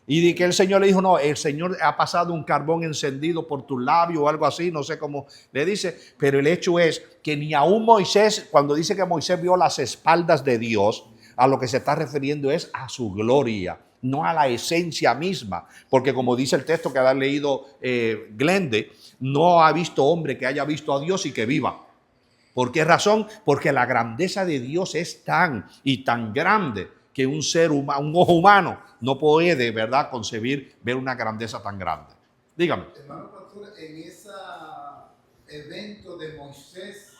Y de que el Señor le dijo, no, el Señor ha pasado un carbón encendido por tu labio o algo así, no sé cómo le dice, pero el hecho es que ni aún Moisés, cuando dice que Moisés vio las espaldas de Dios, a lo que se está refiriendo es a su gloria, no a la esencia misma, porque como dice el texto que ha leído Glende, no ha visto hombre que haya visto a Dios y que viva. ¿Por qué razón? Porque la grandeza de Dios es tan y tan grande que un ser humano, un ojo humano no puede, ¿verdad?, concebir ver una grandeza tan grande. Dígame. Hermano pastor, en ese evento de Moisés,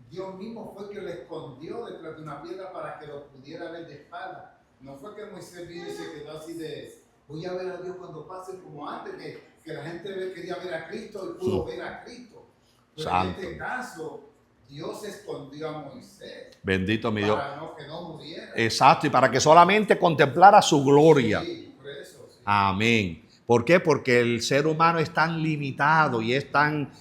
Dios mismo fue que le escondió detrás de una piedra para que lo pudiera ver de espalda. No fue que Moisés vino y se quedó así de, voy a ver a Dios cuando pase, como antes, que la gente quería ver a Cristo y pudo ver a Cristo. Pero Santo. en este caso, Dios escondió a Moisés. Bendito mi Dios. Para que no muriera. Exacto, y para que solamente contemplara su gloria. Sí, por eso, sí. Amén. ¿Por qué? Porque el ser humano es tan limitado y es tan...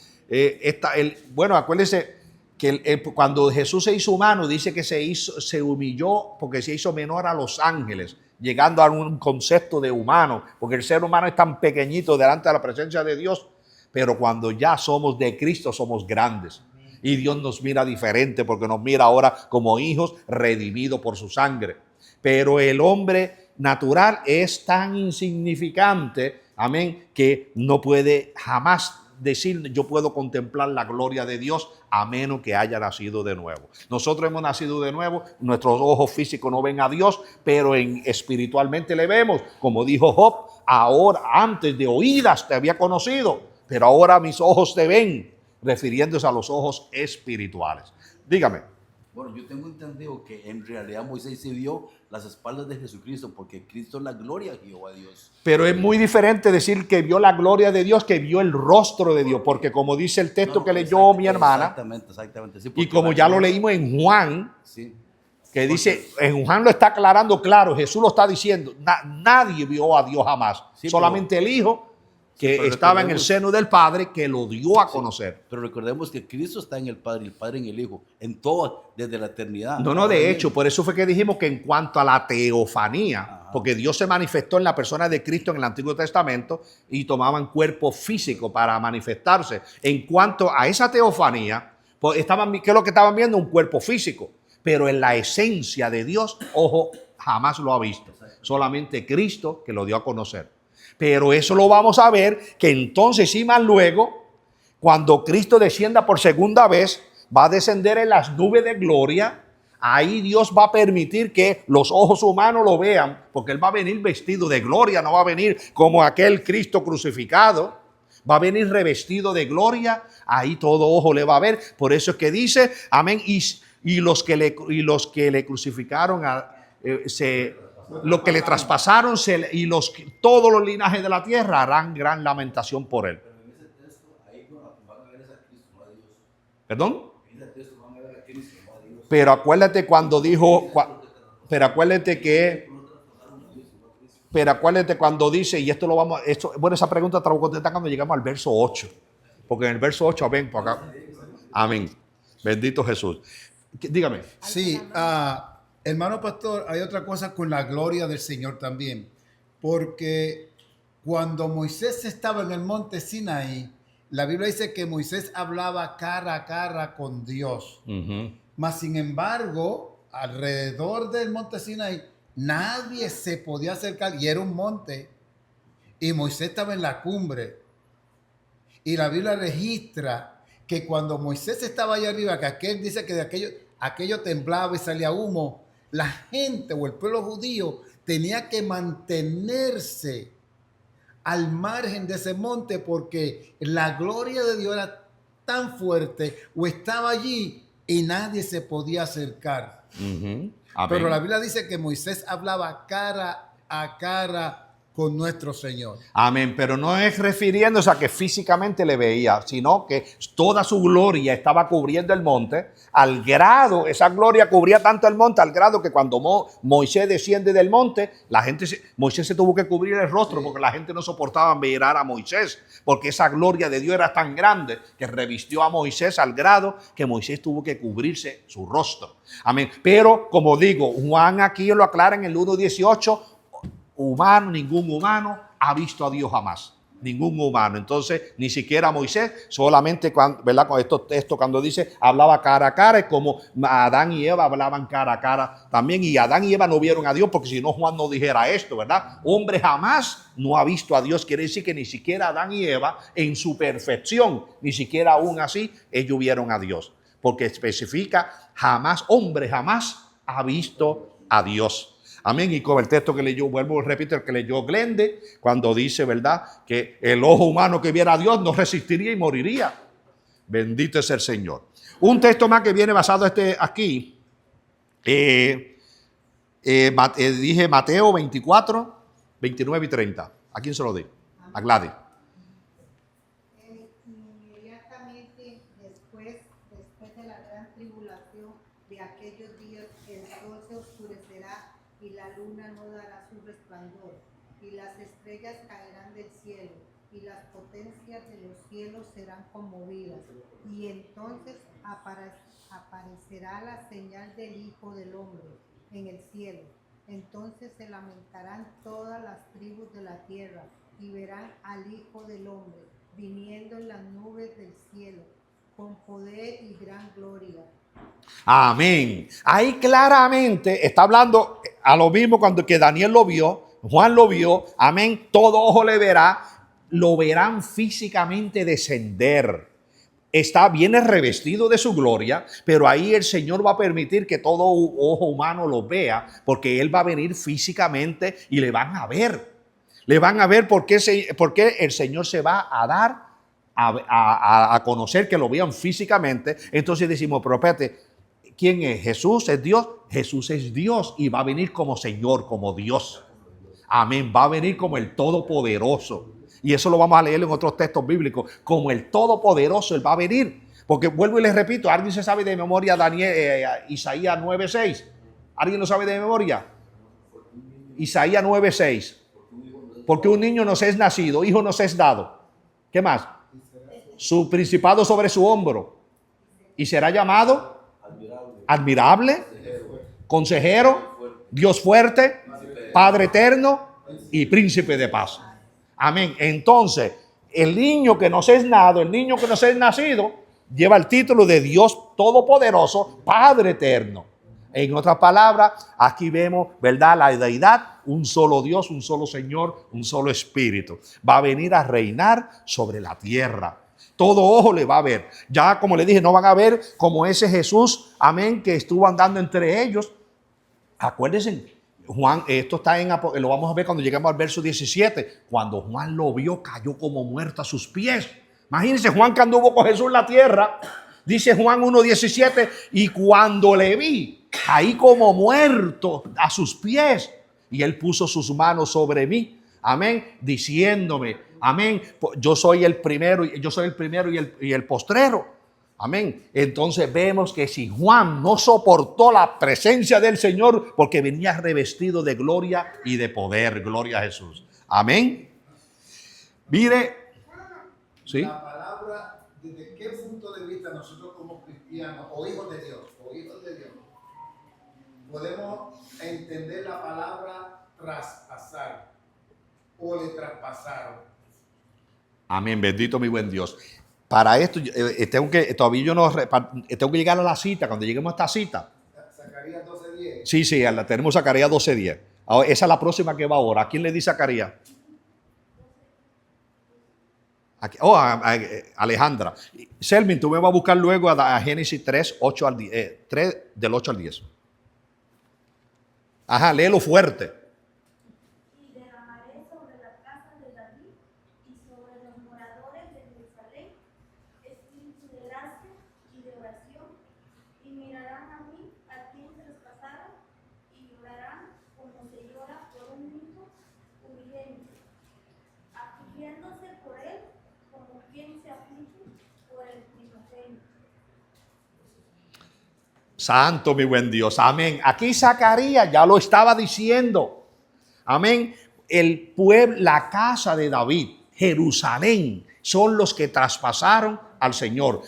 bueno, acuérdense que cuando Jesús se hizo humano, dice que se humilló porque se hizo menor a los ángeles, llegando a un concepto de humano, porque el ser humano es tan pequeñito delante de la presencia de Dios, pero cuando ya somos de Cristo somos grandes. Y Dios nos mira diferente porque nos mira ahora como hijos redimidos por su sangre. Pero el hombre natural es tan insignificante, amén, que no puede jamás decir yo puedo contemplar la gloria de Dios a menos que haya nacido de nuevo. Nosotros hemos nacido de nuevo, nuestros ojos físicos no ven a Dios, pero espiritualmente le vemos. Como dijo Job, ahora antes de oídas te había conocido, pero ahora mis ojos te ven, refiriéndose a los ojos espirituales. Dígame. Bueno, yo tengo entendido que en realidad Moisés se vio las espaldas de Jesucristo porque Cristo es la gloria de Jehová Dios. Pero es muy diferente decir que vio la gloria de Dios que vio el rostro de Dios, porque como dice el texto que leyó mi hermana, exactamente. Sí, y como ya lo leímos en Juan, sí, que dice, en Juan lo está aclarando claro, Jesús lo está diciendo, nadie vio a Dios jamás, sí, solamente el Hijo que estaba en el seno del Padre que lo dio a conocer. Pero recordemos que Cristo está en el Padre en el Hijo, en todo, desde la eternidad. No, de hecho, por eso fue que dijimos que en cuanto a la teofanía, porque Dios se manifestó en la persona de Cristo en el Antiguo Testamento y tomaban cuerpo físico para manifestarse. En cuanto a esa teofanía, pues ¿qué es lo que estaban viendo? Un cuerpo físico. Pero en la esencia de Dios, ojo, jamás lo ha visto. Solamente Cristo que lo dio a conocer. Pero eso lo vamos a ver que entonces y más luego, cuando Cristo descienda por segunda vez, va a descender en las nubes de gloria. Ahí Dios va a permitir que los ojos humanos lo vean, porque Él va a venir vestido de gloria, no va a venir como aquel Cristo crucificado. Va a venir revestido de gloria, ahí todo ojo le va a ver. Por eso es que dice, amén, y los que le crucificaron, los que le traspasaron y todos los linajes de la tierra harán gran lamentación por él. Pero en ese texto, ahí van a ver a Cristo, no a Dios. ¿Perdón? En ese texto van a ver a Cristo, no a Dios. Pero acuérdate cuando dijo, pero acuérdate cuando dice, y esto lo vamos, bueno, esa pregunta te la voy a contestar cuando llegamos al verso 8, porque en el verso 8, ven por acá, amén, bendito Jesús. Dígame. Sí, hermano pastor, hay otra cosa con la gloria del Señor también, porque cuando Moisés estaba en el monte Sinaí, la Biblia dice que Moisés hablaba cara a cara con Dios. Mas sin embargo, alrededor del monte Sinaí, nadie se podía acercar y era un monte y Moisés estaba en la cumbre. Y la Biblia registra que cuando Moisés estaba allá arriba, que aquel dice que de aquello temblaba y salía humo, la gente o el pueblo judío tenía que mantenerse al margen de ese monte porque la gloria de Dios era tan fuerte o estaba allí y nadie se podía acercar. Pero la Biblia dice que Moisés hablaba cara a cara con nuestro Señor. Amén, pero no es refiriéndose a que físicamente le veía, sino que toda su gloria estaba cubriendo el monte, al grado, esa gloria cubría tanto el monte, al grado que cuando Moisés desciende del monte, Moisés se tuvo que cubrir el rostro porque la gente no soportaba mirar a Moisés, porque esa gloria de Dios era tan grande que revistió a Moisés al grado que Moisés tuvo que cubrirse su rostro. Amén, pero como digo, Juan aquí lo aclara en el 1:18, ningún humano ha visto a Dios jamás. Ningún humano. Entonces, ni siquiera Moisés, solamente cuando, ¿verdad? Con estos textos, cuando dice, hablaba cara a cara, es como Adán y Eva hablaban cara a cara también. Y Adán y Eva no vieron a Dios, porque si no, Juan no dijera esto, ¿verdad? Hombre jamás no ha visto a Dios. Quiere decir que ni siquiera Adán y Eva, en su perfección, ni siquiera aún así, ellos vieron a Dios. Porque especifica, jamás, hombre jamás ha visto a Dios. Amén. Y con el texto que leyó, vuelvo, repito, el que leyó Glende, cuando dice, ¿verdad?, que el ojo humano que viera a Dios no resistiría y moriría. Bendito es el Señor. Un texto más que viene basado aquí. Dije Mateo 24, 29 y 30. ¿A quién se lo di? A Gladys. Inmediatamente después de la gran tribulación de aquellos días, el sol se oscurecerá y la luna no dará su resplandor, y las estrellas caerán del cielo, y las potencias de los cielos serán conmovidas, y entonces aparecerá la señal del Hijo del Hombre en el cielo. Entonces se lamentarán todas las tribus de la tierra, y verán al Hijo del Hombre viniendo en las nubes del cielo, con poder y gran gloria. Amén. Ahí claramente está hablando a lo mismo cuando que Daniel lo vio, Juan lo vio. Amén. Todo ojo le verá, lo verán físicamente descender. Viene revestido de su gloria, pero ahí el Señor va a permitir que todo ojo humano lo vea, porque Él va a venir físicamente y le van a ver. Le van a ver porque el Señor se va a dar a conocer, que lo vean físicamente. Entonces decimos, pero espérate, ¿quién es? ¿Jesús es Dios? Jesús es Dios y va a venir como Señor, como Dios. Amén, va a venir como el Todopoderoso. Y eso lo vamos a leer en otros textos bíblicos. Como el Todopoderoso, Él va a venir. Porque vuelvo y les repito, ¿alguien se sabe de memoria Isaías 9:6? ¿Alguien lo sabe de memoria? Isaías 9:6. Porque un niño nos es nacido, hijo nos es dado. ¿Qué más? Su principado sobre su hombro. Y será llamado admirable, consejero, Dios fuerte, Padre eterno y príncipe de paz. Amén. Entonces, el niño que nos es nacido, lleva el título de Dios Todopoderoso, Padre eterno. En otras palabras, aquí vemos, ¿verdad?, la deidad, un solo Dios, un solo Señor, un solo Espíritu. Va a venir a reinar sobre la tierra. Todo ojo le va a ver. Ya, como le dije, no van a ver como ese Jesús, amén, que estuvo andando entre ellos. Acuérdense, Juan, esto está lo vamos a ver cuando lleguemos al verso 17. Cuando Juan lo vio, cayó como muerto a sus pies. Imagínense, Juan que anduvo con Jesús en la tierra. Dice Juan 1:17, y cuando le vi, caí como muerto a sus pies. Y él puso sus manos sobre mí. Amén. Diciéndome, amén, yo soy el primero y el postrero. Amén. Entonces vemos que si Juan no soportó la presencia del Señor, porque venía revestido de gloria y de poder. Gloria a Jesús. Amén. Mire. ¿Sí? La palabra, ¿desde qué punto de vista nosotros como cristianos o hijos de Dios, podemos entender la palabra traspasar o le traspasaron? Amén, bendito mi buen Dios. Para esto tengo que llegar a la cita. Cuando lleguemos a esta cita, Zacarías 12:10. Sí, tenemos Zacarías 12:10. Esa es la próxima que va ahora. ¿A quién le dice Zacarías? Alejandra. Selmin, tú me vas a buscar luego a Génesis 3, 3 del 8 al 10. Ajá, léelo fuerte. Y derramaré sobre la casa de David y sobre los moradores de Jerusalén espíritu de gracia y de oración, y mirarán a mí, a quien se les pasara, y llorarán como se llora por un hijo unigénito, afligiéndose por él como quien se aflige por el primogénito. Santo mi buen Dios, amén. Aquí Zacarías ya lo estaba diciendo. Amén. El pueblo, la casa de David, Jerusalén, son los que traspasaron al Señor.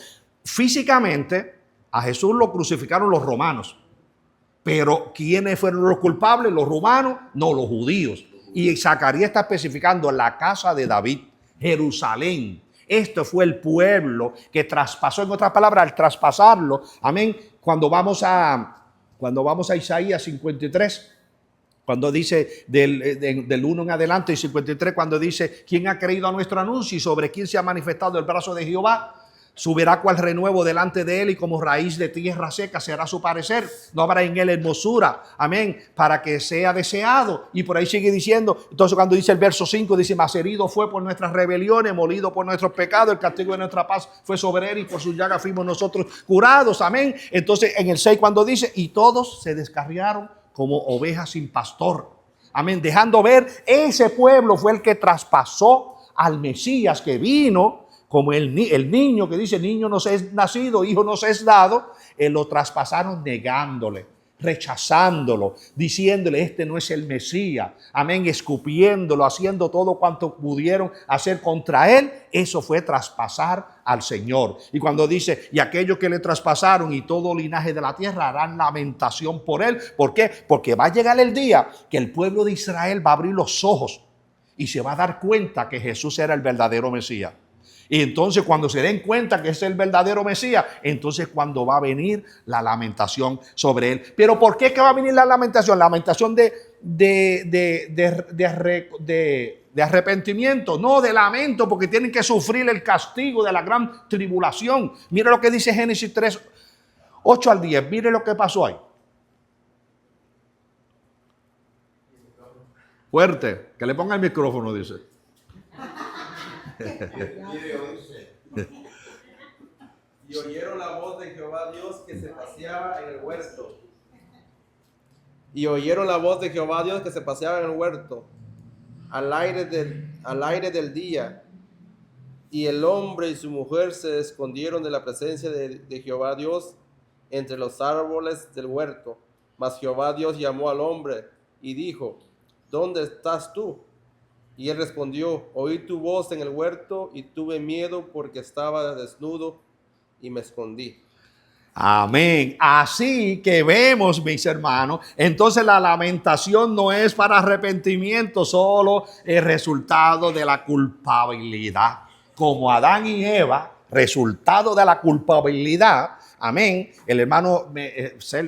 Físicamente, a Jesús lo crucificaron los romanos. Pero ¿quiénes fueron los culpables? Los romanos, no, los judíos. Y Zacarías está especificando la casa de David, Jerusalén. Esto fue el pueblo que traspasó, en otras palabras, al traspasarlo. Amén. Cuando vamos a Isaías 53, cuando dice del 1 en adelante y 53, cuando dice, ¿quién ha creído a nuestro anuncio y sobre quién se ha manifestado el brazo de Jehová? Subirá cual renuevo delante de él y como raíz de tierra seca será su parecer. No habrá en él hermosura, amén, para que sea deseado. Y por ahí sigue diciendo, entonces cuando dice el verso 5, dice, mas herido fue por nuestras rebeliones, molido por nuestros pecados, el castigo de nuestra paz fue sobre él y por sus llagas fuimos nosotros curados, amén. Entonces en el 6 cuando dice, y todos se descarriaron como ovejas sin pastor, amén, dejando ver, ese pueblo fue el que traspasó al Mesías que vino. Como el niño que dice, niño nos es nacido, hijo nos es dado, lo traspasaron negándole, rechazándolo, diciéndole, este no es el Mesías, amén, escupiéndolo, haciendo todo cuanto pudieron hacer contra él. Eso fue traspasar al Señor. Y cuando dice, y aquellos que le traspasaron y todo linaje de la tierra harán lamentación por él. ¿Por qué? Porque va a llegar el día que el pueblo de Israel va a abrir los ojos y se va a dar cuenta que Jesús era el verdadero Mesías. Y entonces cuando se den cuenta que es el verdadero Mesías, entonces cuando va a venir la lamentación sobre él. Pero ¿por qué que va a venir la lamentación? La lamentación de arrepentimiento, no de lamento, porque tienen que sufrir el castigo de la gran tribulación. Mira lo que dice Génesis 3, 8 al 10. Mire lo que pasó ahí. Fuerte, que le ponga el micrófono, dice. Y oyeron la voz de Jehová Dios que se paseaba en el huerto. Y oyeron la voz de Jehová Dios que se paseaba en el huerto, al aire del día. Y el hombre y su mujer se escondieron de la presencia de Jehová Dios entre los árboles del huerto. Mas Jehová Dios llamó al hombre y dijo, ¿dónde estás tú? Y él respondió, oí tu voz en el huerto y tuve miedo porque estaba desnudo y me escondí. Amén. Así que vemos, mis hermanos, entonces la lamentación no es para arrepentimiento, solo el resultado de la culpabilidad. Como Adán y Eva, resultado de la culpabilidad. Amén. El hermano, se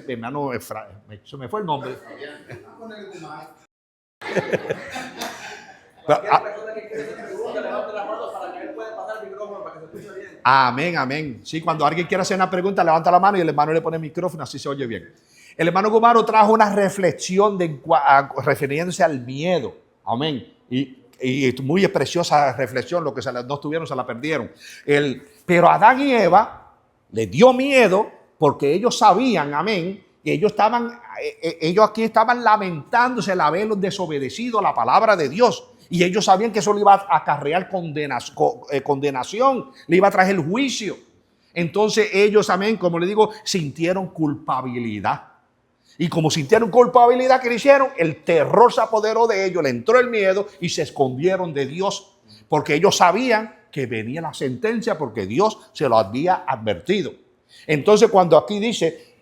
me fue el nombre. Amén, amén. Sí, cuando alguien quiera hacer una pregunta, levanta la mano y el hermano le pone el micrófono, así se oye bien. El hermano Gumaro trajo una reflexión refiriéndose al miedo. Amén. Y muy preciosa reflexión, lo que no tuvieron se la perdieron. Pero Adán y Eva les dio miedo porque ellos sabían, amén, que ellos aquí estaban lamentándose el haberlos desobedecido a la palabra de Dios. Y ellos sabían que eso le iba a acarrear condenación, le iba a traer juicio. Entonces ellos, amén, como le digo, sintieron culpabilidad. Y como sintieron culpabilidad, ¿qué le hicieron? El terror se apoderó de ellos, le entró el miedo y se escondieron de Dios. Porque ellos sabían que venía la sentencia porque Dios se lo había advertido. Entonces cuando aquí dice,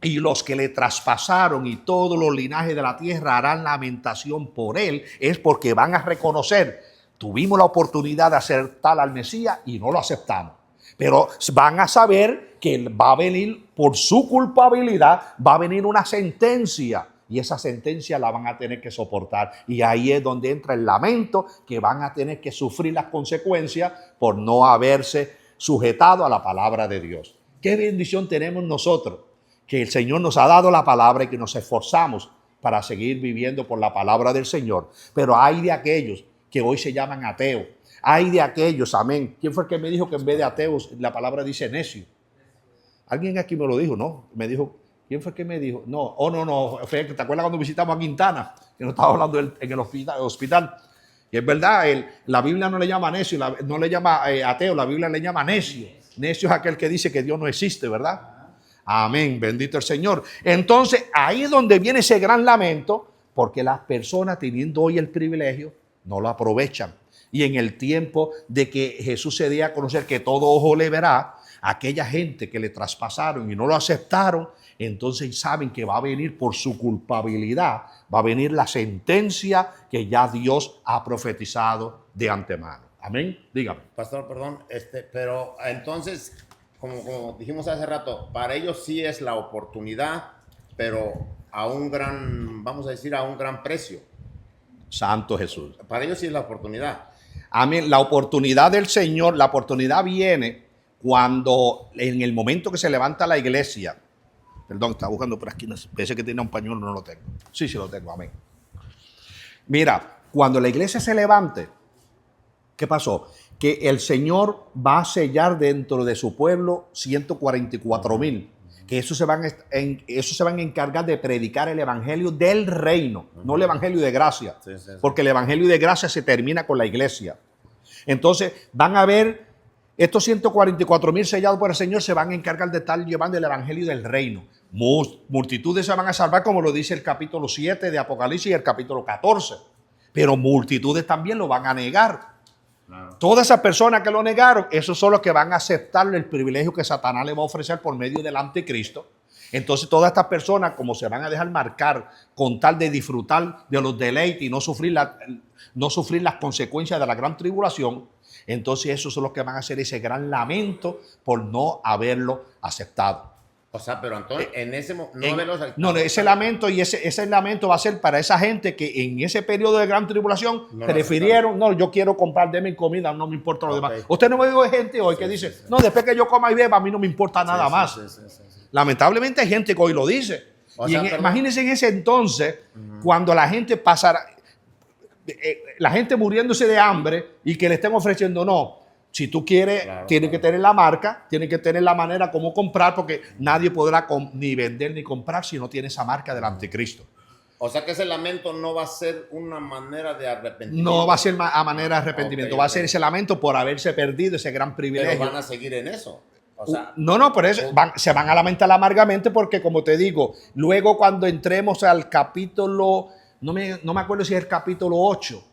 y los que le traspasaron y todos los linajes de la tierra harán lamentación por él, es porque van a reconocer, tuvimos la oportunidad de aceptar al Mesías y no lo aceptamos. Pero van a saber que va a venir por su culpabilidad, va a venir una sentencia y esa sentencia la van a tener que soportar. Y ahí es donde entra el lamento, que van a tener que sufrir las consecuencias por no haberse sujetado a la palabra de Dios. Qué bendición tenemos nosotros, que el Señor nos ha dado la palabra y que nos esforzamos para seguir viviendo por la palabra del Señor. Pero hay de aquellos que hoy se llaman ateos. Hay de aquellos, amén. ¿Quién fue el que me dijo que en vez de ateos la palabra dice necio? Alguien aquí me lo dijo, ¿no? Me dijo, ¿quién fue el que me dijo? No, no. ¿Te acuerdas cuando visitamos a Quintana? Que nos estaba hablando en el hospital. Y es verdad, la Biblia no le llama necio, no le llama ateo, la Biblia le llama necio. Necio es aquel que dice que Dios no existe, ¿verdad? Amén, bendito el Señor. Entonces, ahí es donde viene ese gran lamento, porque las personas teniendo hoy el privilegio, no lo aprovechan. Y en el tiempo de que Jesús se dé a conocer que todo ojo le verá, aquella gente que le traspasaron y no lo aceptaron, entonces saben que va a venir por su culpabilidad, va a venir la sentencia que ya Dios ha profetizado de antemano. Amén. Dígame. Pastor, perdón, pero entonces, como dijimos hace rato, para ellos sí es la oportunidad, pero a un gran, vamos a decir, a un gran precio. Santo Jesús. Para ellos sí es la oportunidad. Amén. La oportunidad del Señor, la oportunidad viene cuando en el momento que se levanta la iglesia. Perdón, estaba buscando por aquí. Pensé que tenía un pañuelo, no lo tengo. Sí, lo tengo. Amén. Mira, cuando la iglesia se levante, ¿qué pasó? Que el Señor va a sellar dentro de su pueblo 144,000. Que esos se van a encargar de predicar el evangelio del reino, no el evangelio de gracia. Sí. Porque el evangelio de gracia se termina con la iglesia. Entonces van a ver estos 144,000 sellados por el Señor, se van a encargar de estar llevando el evangelio del reino. Multitudes se van a salvar, como lo dice el capítulo 7 de Apocalipsis y el capítulo 14. Pero multitudes también lo van a negar. Claro. Todas esas personas que lo negaron, esos son los que van a aceptar el privilegio que Satanás le va a ofrecer por medio del anticristo. Entonces todas estas personas, como se van a dejar marcar con tal de disfrutar de los deleites y no sufrir las consecuencias de la gran tribulación, entonces esos son los que van a hacer ese gran lamento por no haberlo aceptado. O sea, pero entonces en ese momento ese lamento y ese lamento va a ser para esa gente que en ese periodo de gran tribulación prefirieron, yo quiero comprar de mi comida, no me importa lo demás. Usted no me dijo de gente hoy que dice, no, después que yo coma y beba, a mí no me importa nada más. Sí. Lamentablemente hay gente que hoy lo dice. Imagínense en ese entonces, cuando la gente pasara, la gente muriéndose de hambre y que le estén ofreciendo, no. Si tú quieres, tienes que tener la marca, tienes que tener la manera como comprar, porque nadie podrá ni vender ni comprar si no tiene esa marca del anticristo. O sea que ese lamento no va a ser una manera de arrepentimiento. No va a ser a manera de arrepentimiento, va a ser ese lamento por haberse perdido ese gran privilegio. Pero van a seguir en eso. O sea, no, por eso se van a lamentar amargamente porque, como te digo, luego cuando entremos al capítulo, no me acuerdo si es el capítulo 8,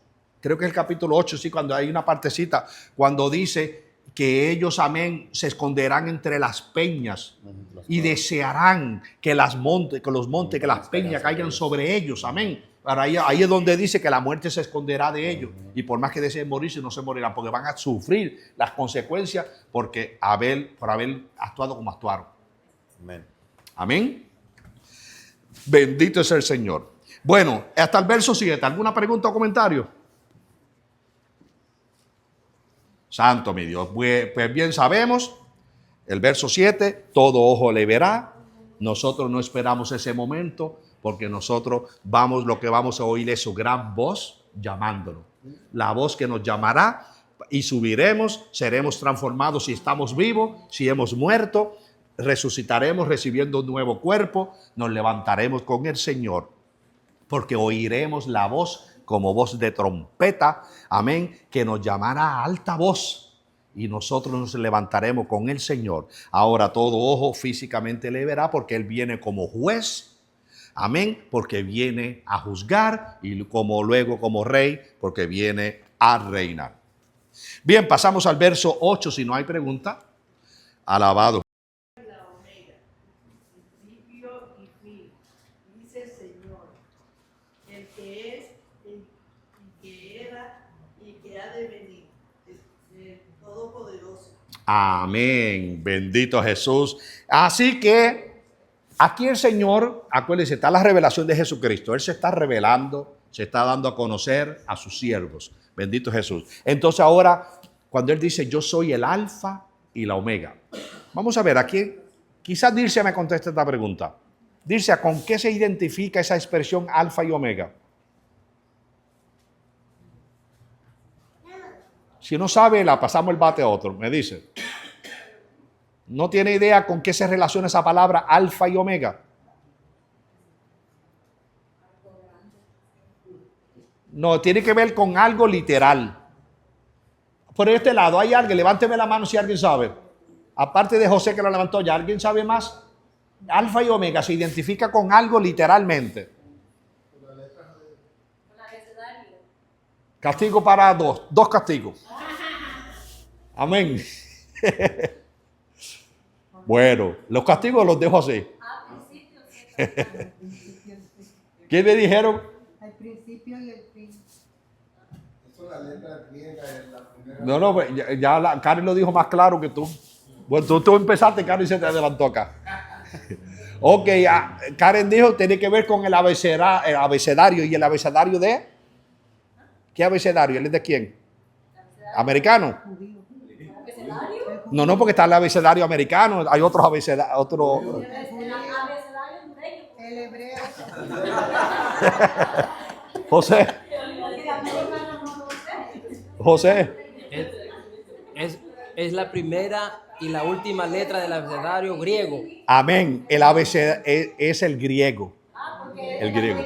creo que es el capítulo 8, sí, cuando hay una partecita, cuando dice que ellos, amén, se esconderán entre las peñas y desearán que los montes, que las peñas caigan sobre ellos, amén. Ahí es donde dice que la muerte se esconderá de ellos y por más que deseen morirse, no se morirán porque van a sufrir las consecuencias por haber actuado como actuaron. Amén. Amén. Bendito es el Señor. Bueno, hasta el verso 7. ¿Alguna pregunta o comentario? Santo mi Dios. Pues bien sabemos, el verso 7, todo ojo le verá. Nosotros no esperamos ese momento porque nosotros lo que vamos a oír es su gran voz llamándonos. La voz que nos llamará y subiremos, seremos transformados si estamos vivos, si hemos muerto, resucitaremos recibiendo un nuevo cuerpo, nos levantaremos con el Señor porque oiremos la voz como voz de trompeta, amén, que nos llamará a alta voz y nosotros nos levantaremos con el Señor. Ahora todo ojo físicamente le verá porque Él viene como juez, amén, porque viene a juzgar y luego como rey porque viene a reinar. Bien, pasamos al verso 8, si no hay pregunta. Alabado. Amén, bendito Jesús. Así que aquí el Señor, acuérdense, está la revelación de Jesucristo. Él se está revelando, se está dando a conocer a sus siervos. Bendito Jesús. Entonces ahora, cuando Él dice, yo soy el alfa y la omega. Vamos a ver aquí, quizás Dirce me conteste esta pregunta. Dirce, ¿con qué se identifica esa expresión alfa y omega? Si no sabe, la pasamos el bate a otro, me dice. ¿No tiene idea con qué se relaciona esa palabra alfa y omega? No, tiene que ver con algo literal. Por este lado, ¿hay alguien? Levánteme la mano si alguien sabe. Aparte de José que lo levantó, ¿ya alguien sabe más? Alfa y omega se identifica con algo literalmente. Castigo para dos castigos. Amén. Bueno, los castigos los dejo así. ¿Qué me dijeron? Al principio y el fin. Eso la letra griega es la primera. No, pues, Karen lo dijo más claro que tú. Bueno, tú empezaste, Karen, y se te adelantó acá. Ok, Karen dijo que tiene que ver con el abecedario. ¿Y el abecedario de? ¿Qué abecedario? ¿Él es de quién? ¿Americano? No, porque está el abecedario americano. Hay otros abecedarios. El hebreo. José. Es la primera y la última letra del abecedario griego. Amén. El abecedario es el griego. El griego.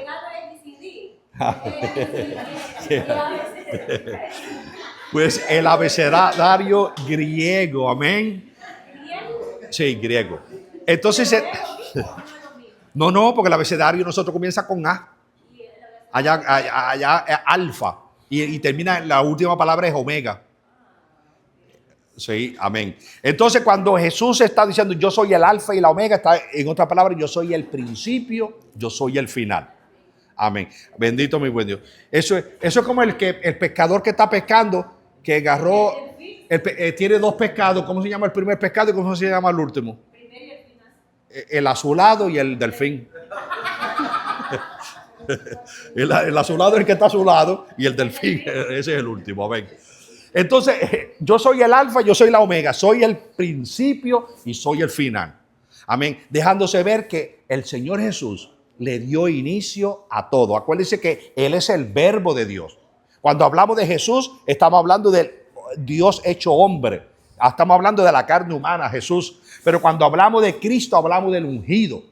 Pues el abecedario griego, amén. Sí, griego. Entonces, no, porque el abecedario nosotros comienza con A. Allá alfa. Y termina, la última palabra es omega. Sí, amén. Entonces, cuando Jesús está diciendo yo soy el alfa y la omega, está en otra palabra, yo soy el principio, yo soy el final. Amén. Bendito mi buen Dios. Eso es como el pescador que está pescando, que agarró, tiene dos pescados. ¿Cómo se llama el primer pescado y cómo se llama el último? El azulado y el delfín. El azulado es el que está azulado y el delfín, ese es el último. Amén. Entonces, yo soy el alfa, yo soy la omega, soy el principio y soy el final. Amén. Dejándose ver que el Señor Jesús le dio inicio a todo. Acuérdense que Él es el verbo de Dios. Cuando hablamos de Jesús, estamos hablando del Dios hecho hombre. Estamos hablando de la carne humana, Jesús. Pero cuando hablamos de Cristo, hablamos del ungido.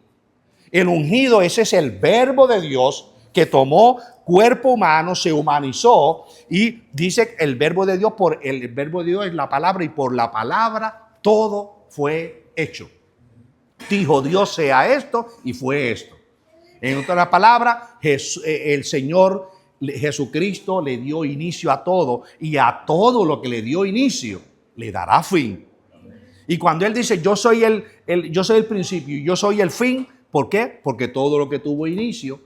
El ungido, ese es el verbo de Dios que tomó cuerpo humano, se humanizó y dice el verbo de Dios, el verbo de Dios es la palabra y por la palabra todo fue hecho. Dijo Dios sea esto y fue esto. En otras palabras, el Señor Jesucristo le dio inicio a todo y a todo lo que le dio inicio le dará fin. Y cuando Él dice yo soy yo soy el principio y yo soy el fin, ¿por qué? Porque todo lo que tuvo inicio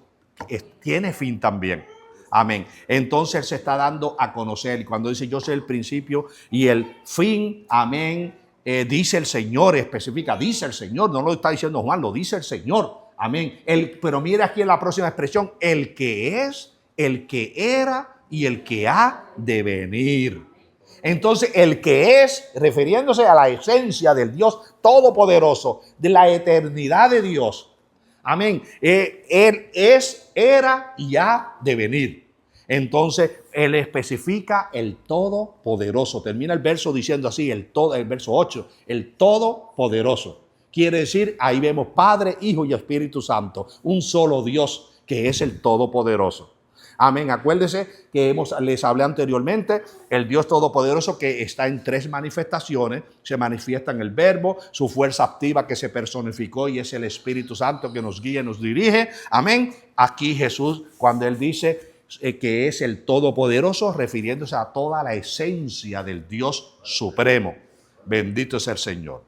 tiene fin también. Amén. Entonces Él se está dando a conocer. Y cuando dice yo soy el principio y el fin, amén, dice el Señor, especifica, dice el Señor, no lo está diciendo Juan, lo dice el Señor. Amén. Pero mira aquí en la próxima expresión, el que es, el que era y el que ha de venir. Entonces el que es, refiriéndose a la esencia del Dios Todopoderoso, de la eternidad de Dios. Amén. Él es, era y ha de venir. Entonces, Él especifica el Todopoderoso. Termina el verso diciendo así, el verso 8, el Todopoderoso. Quiere decir, ahí vemos Padre, Hijo y Espíritu Santo. Un solo Dios que es el Todopoderoso. Amén. Acuérdense que les hablé anteriormente, el Dios Todopoderoso que está en tres manifestaciones, se manifiesta en el Verbo, su fuerza activa que se personificó y es el Espíritu Santo que nos guía y nos dirige. Amén. Aquí Jesús, cuando Él dice que es el Todopoderoso, refiriéndose a toda la esencia del Dios Supremo. Bendito es el Señor.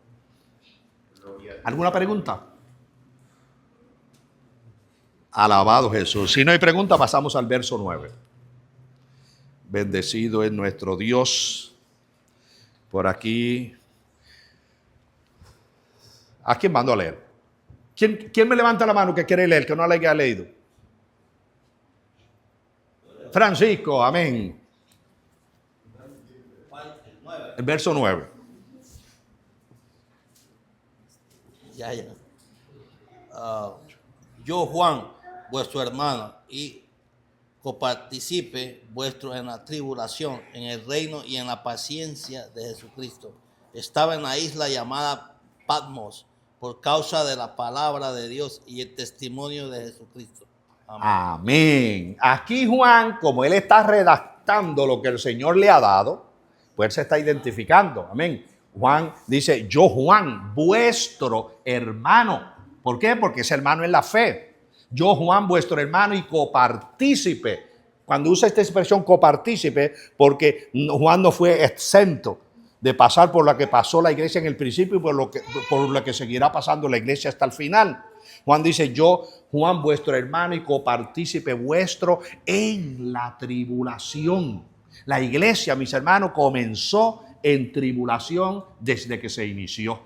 ¿Alguna pregunta? Alabado Jesús. Si no hay pregunta, pasamos al verso 9. Bendecido es nuestro Dios. Por aquí. ¿A quién mando a leer? ¿Quién me levanta la mano que quiere leer, que no la haya leído? Francisco, amén. El verso 9. Ya. Yo, Juan, vuestro hermano, y coparticipe vuestro en la tribulación, en el reino y en la paciencia de Jesucristo. Estaba en la isla llamada Patmos por causa de la palabra de Dios y el testimonio de Jesucristo. Amén. Amén. Aquí Juan, como él está redactando lo que el Señor le ha dado, pues él se está identificando. Amén. Juan dice, yo Juan, vuestro hermano. ¿Por qué? Porque es hermano en la fe. Yo Juan, vuestro hermano y copartícipe. Cuando usa esta expresión copartícipe, porque Juan no fue exento de pasar por lo que pasó la iglesia en el principio y por lo que seguirá pasando la iglesia hasta el final. Juan dice, yo, Juan, vuestro hermano y copartícipe vuestro en la tribulación. La iglesia, mis hermanos, comenzó en tribulación desde que se inició.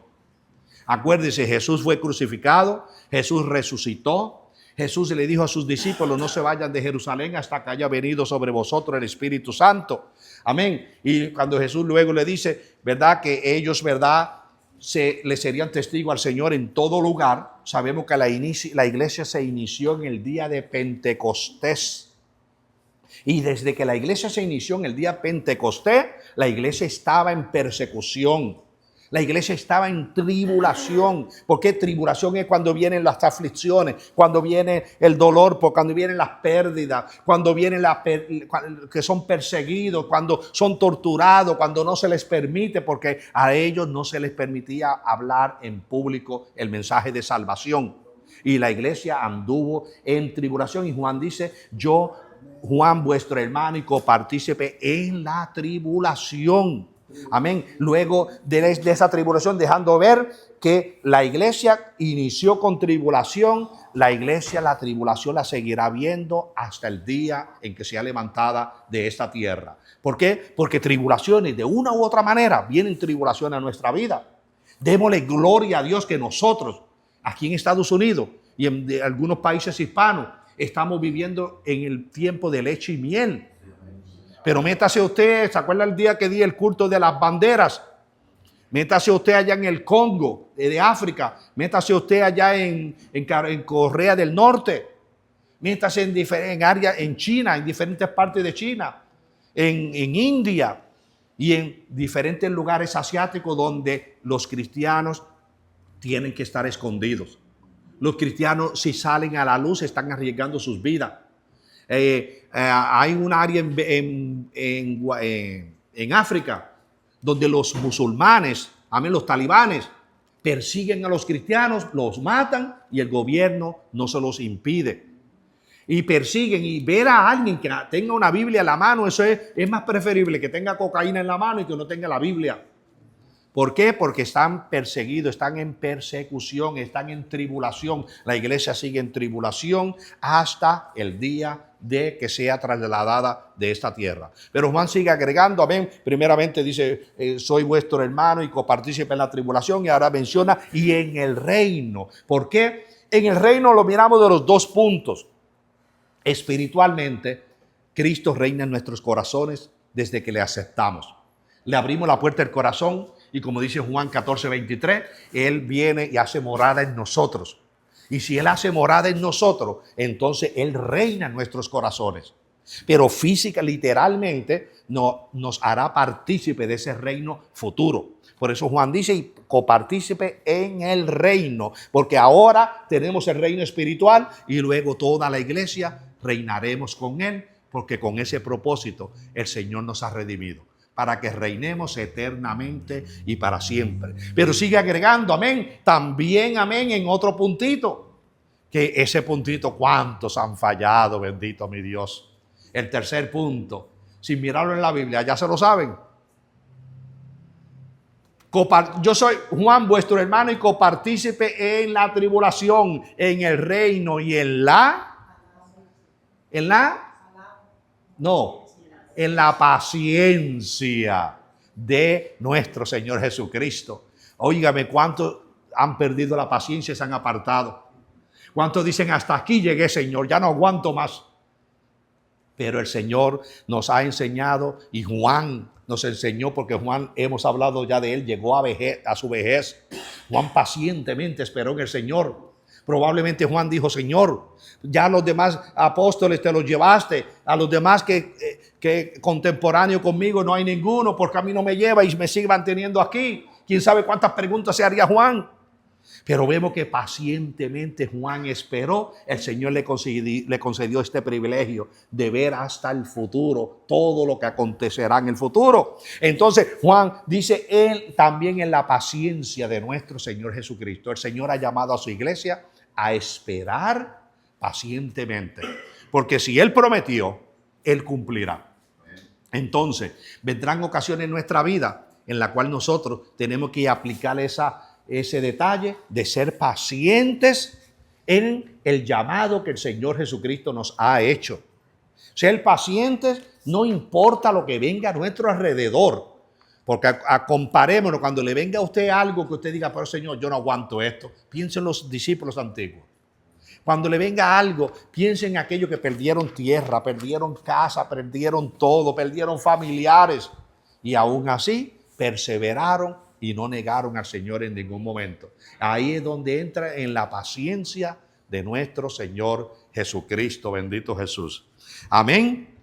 Acuérdense, Jesús fue crucificado, Jesús resucitó. Jesús le dijo a sus discípulos, no se vayan de Jerusalén hasta que haya venido sobre vosotros el Espíritu Santo. Amén. Y cuando Jesús luego le dice, ¿verdad? Que ellos, ¿verdad? Le serían testigos al Señor en todo lugar. Sabemos que la iglesia se inició en el día de Pentecostés. Y desde que la iglesia se inició en el día Pentecostés, la iglesia estaba en persecución. La iglesia estaba en tribulación. ¿Por qué tribulación? Es cuando vienen las aflicciones, cuando viene el dolor, cuando vienen las pérdidas, cuando vienen que son perseguidos, cuando son torturados, cuando no se les permite, porque a ellos no se les permitía hablar en público el mensaje de salvación. Y la iglesia anduvo en tribulación. Y Juan dice, yo, Juan, vuestro hermano y copartícipe en la tribulación. Amén. Luego de esa tribulación, dejando ver que la iglesia inició con tribulación, la iglesia, la tribulación la seguirá viendo hasta el día en que sea levantada de esta tierra. ¿Por qué? Porque tribulaciones, de una u otra manera, vienen tribulaciones a nuestra vida. Démosle gloria a Dios que nosotros, aquí en Estados Unidos y en algunos países hispanos, estamos viviendo en el tiempo de leche y miel. Pero métase usted, ¿se acuerda el día que di el culto de las banderas? Métase usted allá en el Congo, de África. Métase usted allá en Corea del Norte. Métase en áreas en China, en diferentes partes de China, en India y en diferentes lugares asiáticos donde los cristianos tienen que estar escondidos. Los cristianos, si salen a la luz, están arriesgando sus vidas. Hay un área en África donde los musulmanes, los talibanes, persiguen a los cristianos, los matan y el gobierno no se los impide. Y persiguen, y ver a alguien que tenga una Biblia en la mano, eso es más preferible que tenga cocaína en la mano y que no tenga la Biblia. ¿Por qué? Porque están perseguidos, están en persecución, están en tribulación. La iglesia sigue en tribulación hasta el día de que sea trasladada de esta tierra. Pero Juan sigue agregando, amén. Primeramente dice, soy vuestro hermano y copartícipe en la tribulación. Y ahora menciona, y en el reino. ¿Por qué? En el reino lo miramos de los dos puntos. Espiritualmente, Cristo reina en nuestros corazones desde que le aceptamos. Le abrimos la puerta del corazón y como dice Juan 14:23, Él viene y hace morada en nosotros. Y si Él hace morada en nosotros, entonces Él reina en nuestros corazones. Pero física, literalmente, nos hará partícipe de ese reino futuro. Por eso Juan dice, y copartícipe en el reino. Porque ahora tenemos el reino espiritual y luego toda la iglesia reinaremos con Él. Porque con ese propósito el Señor nos ha redimido. Para que reinemos eternamente y para siempre. Pero sigue agregando, amén, también amén en otro puntito. Que ese puntito, ¿cuántos han fallado? Bendito mi Dios. El tercer punto, sin mirarlo en la Biblia, ya se lo saben. Yo soy Juan, vuestro hermano y copartícipe en la tribulación, en el reino y en la paciencia de nuestro Señor Jesucristo. Óigame, ¿cuántos han perdido la paciencia y se han apartado? ¿Cuántos dicen, hasta aquí llegué, Señor, ya no aguanto más? Pero el Señor nos ha enseñado y Juan nos enseñó, porque Juan, hemos hablado ya de él, llegó a su vejez. Juan pacientemente esperó en el Señor. Probablemente Juan dijo, Señor, ya a los demás apóstoles te los llevaste, a los demás que contemporáneo conmigo no hay ninguno, porque a mí no me lleva y me sigue manteniendo aquí. ¿Quién sabe cuántas preguntas se haría Juan? Pero vemos que pacientemente Juan esperó. El Señor le concedió este privilegio de ver hasta el futuro, todo lo que acontecerá en el futuro. Entonces Juan dice, él también en la paciencia de nuestro Señor Jesucristo. El Señor ha llamado a su iglesia a esperar pacientemente. Porque si Él prometió, Él cumplirá. Entonces vendrán ocasiones en nuestra vida en la cual nosotros tenemos que aplicar ese detalle de ser pacientes en el llamado que el Señor Jesucristo nos ha hecho. Ser pacientes, no importa lo que venga a nuestro alrededor. Porque comparémonos, cuando le venga a usted algo que usted diga, pero Señor, yo no aguanto esto. Piensen en los discípulos antiguos. Cuando le venga algo, piensen en aquellos que perdieron tierra, perdieron casa, perdieron todo, perdieron familiares. Y aún así, perseveraron y no negaron al Señor en ningún momento. Ahí es donde entra en la paciencia de nuestro Señor Jesucristo. Bendito Jesús. Amén.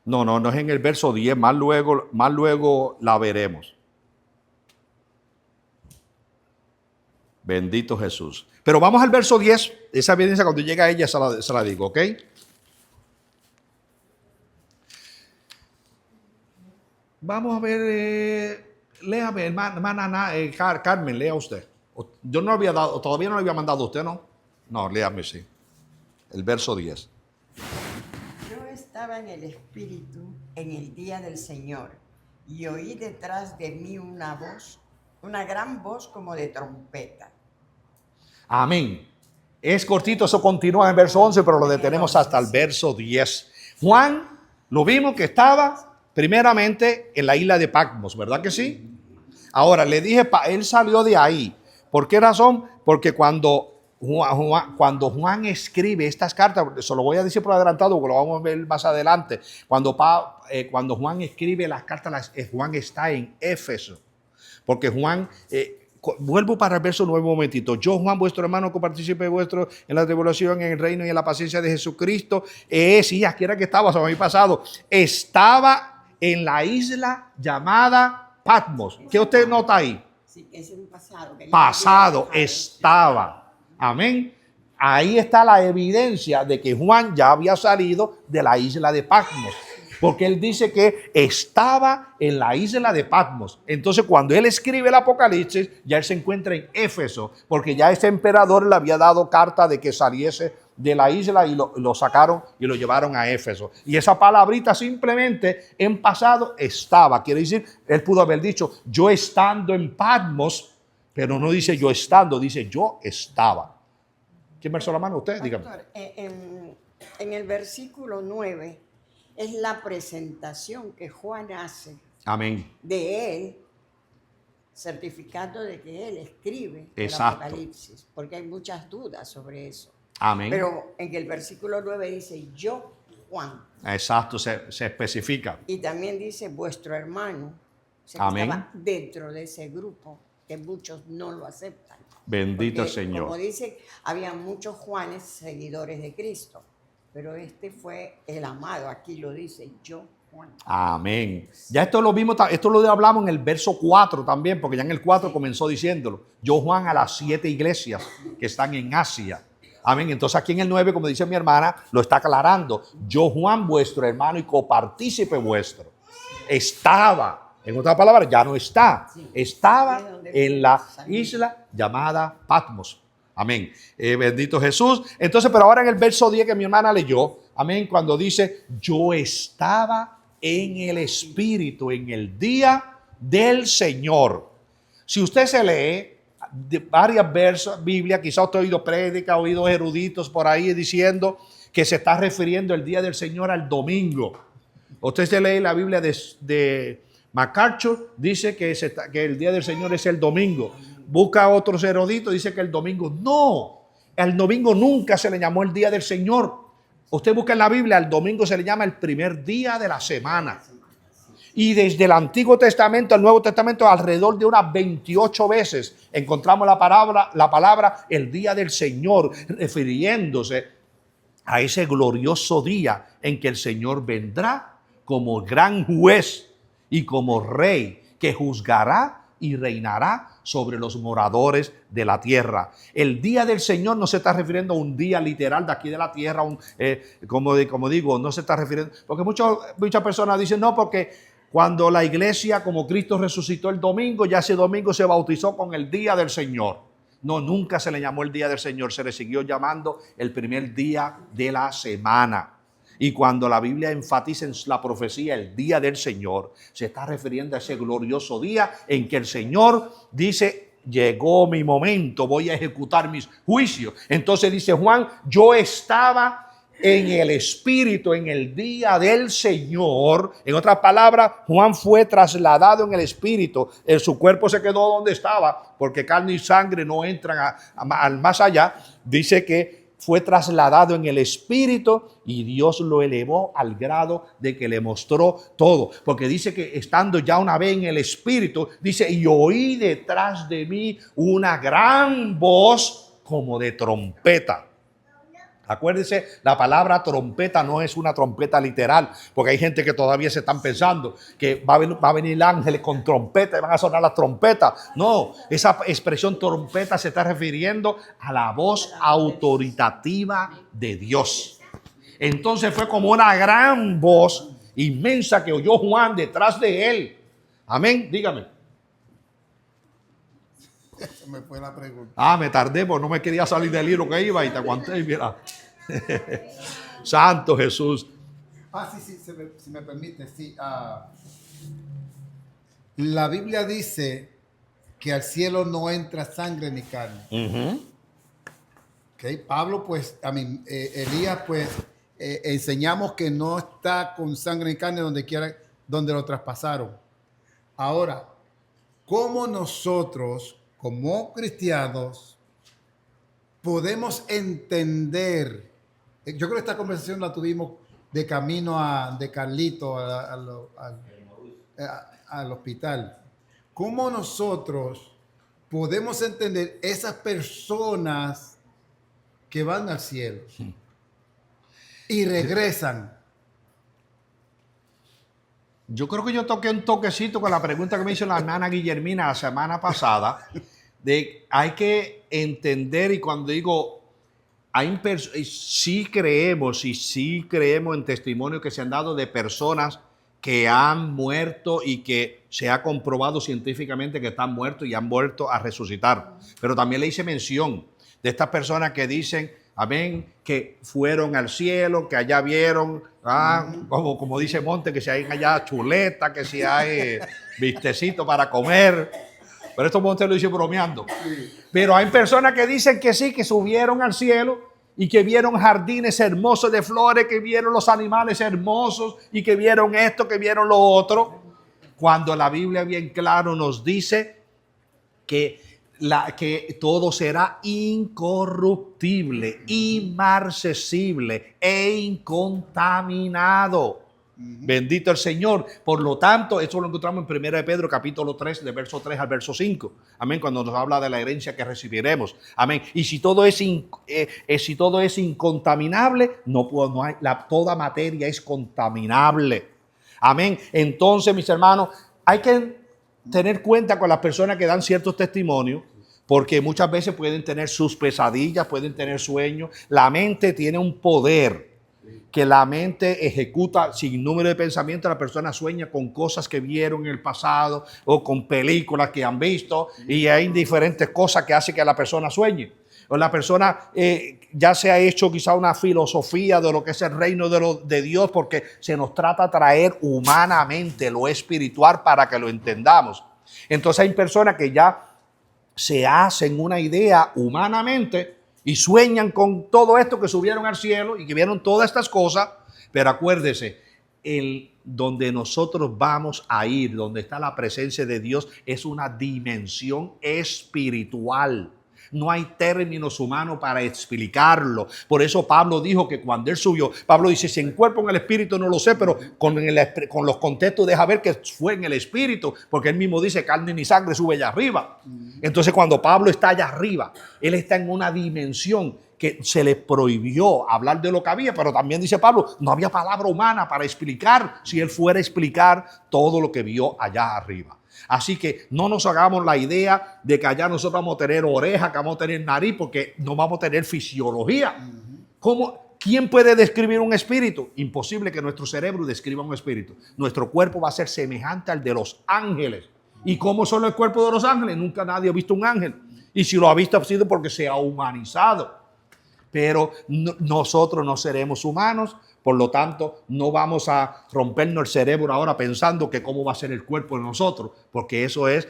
No es en el verso 10, más luego la veremos. Bendito Jesús. Pero vamos al verso 10. Esa evidencia cuando llega a ella se la digo, ¿ok? Vamos a ver, léame, hermana Carmen, lea usted. Yo no había dado, todavía no le había mandado a usted, ¿no? No, léame, sí. El verso 10. Yo estaba en el Espíritu en el día del Señor y oí detrás de mí una voz, una gran voz como de trompeta. Amén. Es cortito, eso continúa en el verso 11, pero lo detenemos hasta el verso 10. Juan, lo vimos que estaba primeramente en la isla de Patmos, ¿verdad que sí? Ahora, le dije, él salió de ahí. ¿Por qué razón? Porque cuando Juan escribe estas cartas, se lo voy a decir por adelantado, porque lo vamos a ver más adelante. Cuando Juan escribe las cartas, Juan está en Éfeso. Porque Juan... vuelvo para el verso 9 un momentito. Yo, Juan, vuestro hermano, copartícipe vuestro en la tribulación, en el reino y en la paciencia de Jesucristo. Sí, aquí era que estaba, se me había pasado. Estaba en la isla llamada Patmos. ¿Qué usted nota ahí? Sí, es un pasado. Pasado estaba. Amén. Ahí está la evidencia de que Juan ya había salido de la isla de Patmos. Porque él dice que estaba en la isla de Patmos. Entonces, cuando él escribe el Apocalipsis, ya él se encuentra en Éfeso, porque ya ese emperador le había dado carta de que saliese de la isla y lo sacaron y lo llevaron a Éfeso. Y esa palabrita simplemente en pasado estaba. Quiere decir, él pudo haber dicho yo estando en Patmos, pero no dice yo estando, dice yo estaba. ¿Quién me alzó la mano? Usted, dígame. Pastor, en el versículo 9 es la presentación que Juan hace. Amén. De él, certificando de que él escribe Exacto. el Apocalipsis, porque hay muchas dudas sobre eso. Amén. Pero en el versículo 9 dice yo, Juan. Exacto, se especifica. Y también dice vuestro hermano. O sea, Amén. estaba dentro de ese grupo que muchos no lo aceptan. Bendito el Porque, Señor. como dice, había muchos Juanes seguidores de Cristo, pero este fue el amado. Aquí lo dice yo, Juan. Amén. Ya esto lo vimos, esto lo hablamos en el verso 4 también, porque ya en el 4 comenzó diciéndolo. Yo, Juan, a las 7 iglesias que están en Asia. Amén. Entonces aquí en el 9, como dice mi hermana, lo está aclarando. Yo, Juan, vuestro hermano y copartícipe vuestro. Estaba. En otras palabras, ya no está. Estaba en la isla llamada Patmos. Amén. Bendito Jesús. Entonces, pero ahora en el verso 10 que mi hermana leyó, amén, cuando dice, yo estaba en el Espíritu en el día del Señor. Si usted se lee de varias versos, Biblia, quizá usted ha oído prédica, ha oído eruditos por ahí diciendo que se está refiriendo el día del Señor al domingo. Usted se lee la Biblia de MacArthur, dice que el día del Señor es el domingo. Busca otros eruditos, dice que el domingo. No, el domingo nunca se le llamó el día del Señor. Usted busca en la Biblia, el domingo se le llama el primer día de la semana. Y desde el Antiguo Testamento al Nuevo Testamento, alrededor de unas 28 veces encontramos la palabra el día del Señor, refiriéndose a ese glorioso día en que el Señor vendrá como gran juez y como rey que juzgará y reinará sobre los moradores de la tierra. El día del Señor no se está refiriendo a un día literal de aquí de la tierra, como digo, no se está refiriendo, porque muchas personas dicen, no, porque cuando la iglesia, como Cristo resucitó el domingo, ya ese domingo se bautizó con el día del Señor. No, nunca se le llamó el día del Señor, se le siguió llamando el primer día de la semana. Y cuando la Biblia enfatiza en la profecía el día del Señor, se está refiriendo a ese glorioso día en que el Señor dice, llegó mi momento, voy a ejecutar mis juicios. Entonces dice Juan, yo estaba en el Espíritu en el día del Señor. En otras palabras, Juan fue trasladado en el Espíritu. Su cuerpo se quedó donde estaba, porque carne y sangre no entran al más allá. Dice que fue trasladado en el Espíritu y Dios lo elevó al grado de que le mostró todo. Porque dice que estando ya una vez en el Espíritu, dice, y oí detrás de mí una gran voz como de trompeta. Acuérdense, la palabra trompeta no es una trompeta literal, porque hay gente que todavía se están pensando que va a venir ángeles con trompeta y van a sonar las trompetas. No, esa expresión trompeta se está refiriendo a la voz autoritativa de Dios. Entonces fue como una gran voz inmensa que oyó Juan detrás de él. Amén, dígame. Se me fue la pregunta. Me tardé porque no me quería salir del libro que iba y te aguanté y mira. Santo Jesús. Sí, si me permite, sí. La Biblia dice que al cielo no entra sangre ni carne. Okay. Pablo, pues, Elías, pues, enseñamos que no está con sangre ni carne donde lo traspasaron. Ahora, ¿cómo nosotros, como cristianos, podemos entender? Yo creo que esta conversación la tuvimos de camino de Carlito al hospital. ¿Cómo nosotros podemos entender esas personas que van al cielo y regresan? Yo creo que yo toqué un toquecito con la pregunta que me hizo la hermana Guillermina la semana pasada. Hay que entender, y cuando digo, sí creemos en testimonios que se han dado de personas que han muerto y que se ha comprobado científicamente que están muertos y han vuelto a resucitar. Pero también le hice mención de estas personas que dicen, amén, que fueron al cielo, que allá vieron, como dice Monte, que si hay allá chuleta, que si hay vistecito para comer. Pero esto Monte lo dice bromeando. Pero hay personas que dicen que sí, que subieron al cielo y que vieron jardines hermosos de flores, que vieron los animales hermosos y que vieron esto, que vieron lo otro. Cuando la Biblia bien claro nos dice que todo será incorruptible, inmarcesible e incontaminado. Bendito el Señor. Por lo tanto, eso lo encontramos en 1 de Pedro capítulo 3, de verso 3 al verso 5. Amén, cuando nos habla de la herencia que recibiremos. Amén. Y si todo es incontaminable, toda materia es contaminable. Amén. Entonces, mis hermanos, hay que tener cuenta con las personas que dan ciertos testimonios, porque muchas veces pueden tener sus pesadillas, pueden tener sueños. La mente tiene un poder que la mente ejecuta sin número de pensamientos. La persona sueña con cosas que vieron en el pasado o con películas que han visto, y hay diferentes cosas que hacen que la persona sueñe. O la persona ya se ha hecho quizá una filosofía de lo que es el reino de Dios, porque se nos trata de traer humanamente lo espiritual para que lo entendamos. Entonces hay personas que ya se hacen una idea humanamente y sueñan con todo esto, que subieron al cielo y que vieron todas estas cosas. Pero acuérdese, donde nosotros vamos a ir, donde está la presencia de Dios, es una dimensión espiritual. No hay términos humanos para explicarlo. Por eso Pablo dijo que cuando él subió, Pablo dice, si en cuerpo o en el espíritu no lo sé, pero con los contextos deja ver que fue en el espíritu, porque él mismo dice, carne ni sangre sube allá arriba. Entonces cuando Pablo está allá arriba, él está en una dimensión que se le prohibió hablar de lo que había, pero también dice Pablo, no había palabra humana para explicar, si él fuera a explicar todo lo que vio allá arriba. Así que no nos hagamos la idea de que allá nosotros vamos a tener oreja, que vamos a tener nariz, porque no vamos a tener fisiología. ¿Quién puede describir un espíritu? Imposible que nuestro cerebro describa un espíritu. Nuestro cuerpo va a ser semejante al de los ángeles. ¿Y cómo son los cuerpos de los ángeles? Nunca nadie ha visto un ángel. Y si lo ha visto, ha sido porque se ha humanizado. Pero nosotros no seremos humanos. Por lo tanto, no vamos a rompernos el cerebro ahora pensando que cómo va a ser el cuerpo de nosotros, porque eso es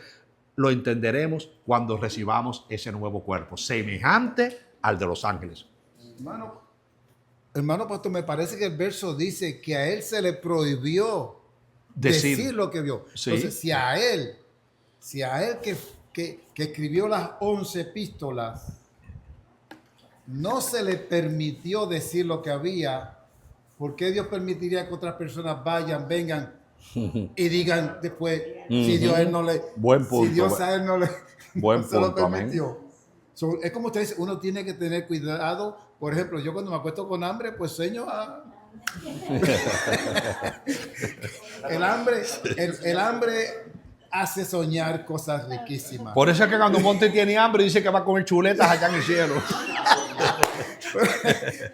lo entenderemos cuando recibamos ese nuevo cuerpo, semejante al de los ángeles. Hermano pastor, me parece que el verso dice que a él se le prohibió decir lo que vio. Sí. Entonces, si a él que escribió las 11 epístolas, no se le permitió decir lo que había, ¿por qué Dios permitiría que otras personas vayan, vengan y digan después si Dios a él no le, Buen punto. si Dios a él no le Buen no se lo punto, amén. permitió? So, es como usted dice, uno tiene que tener cuidado. Por ejemplo, yo cuando me acuesto con hambre, pues sueño a... el hambre hace soñar cosas riquísimas. Por eso es que cuando Monte tiene hambre dice que va a comer chuletas allá en el cielo.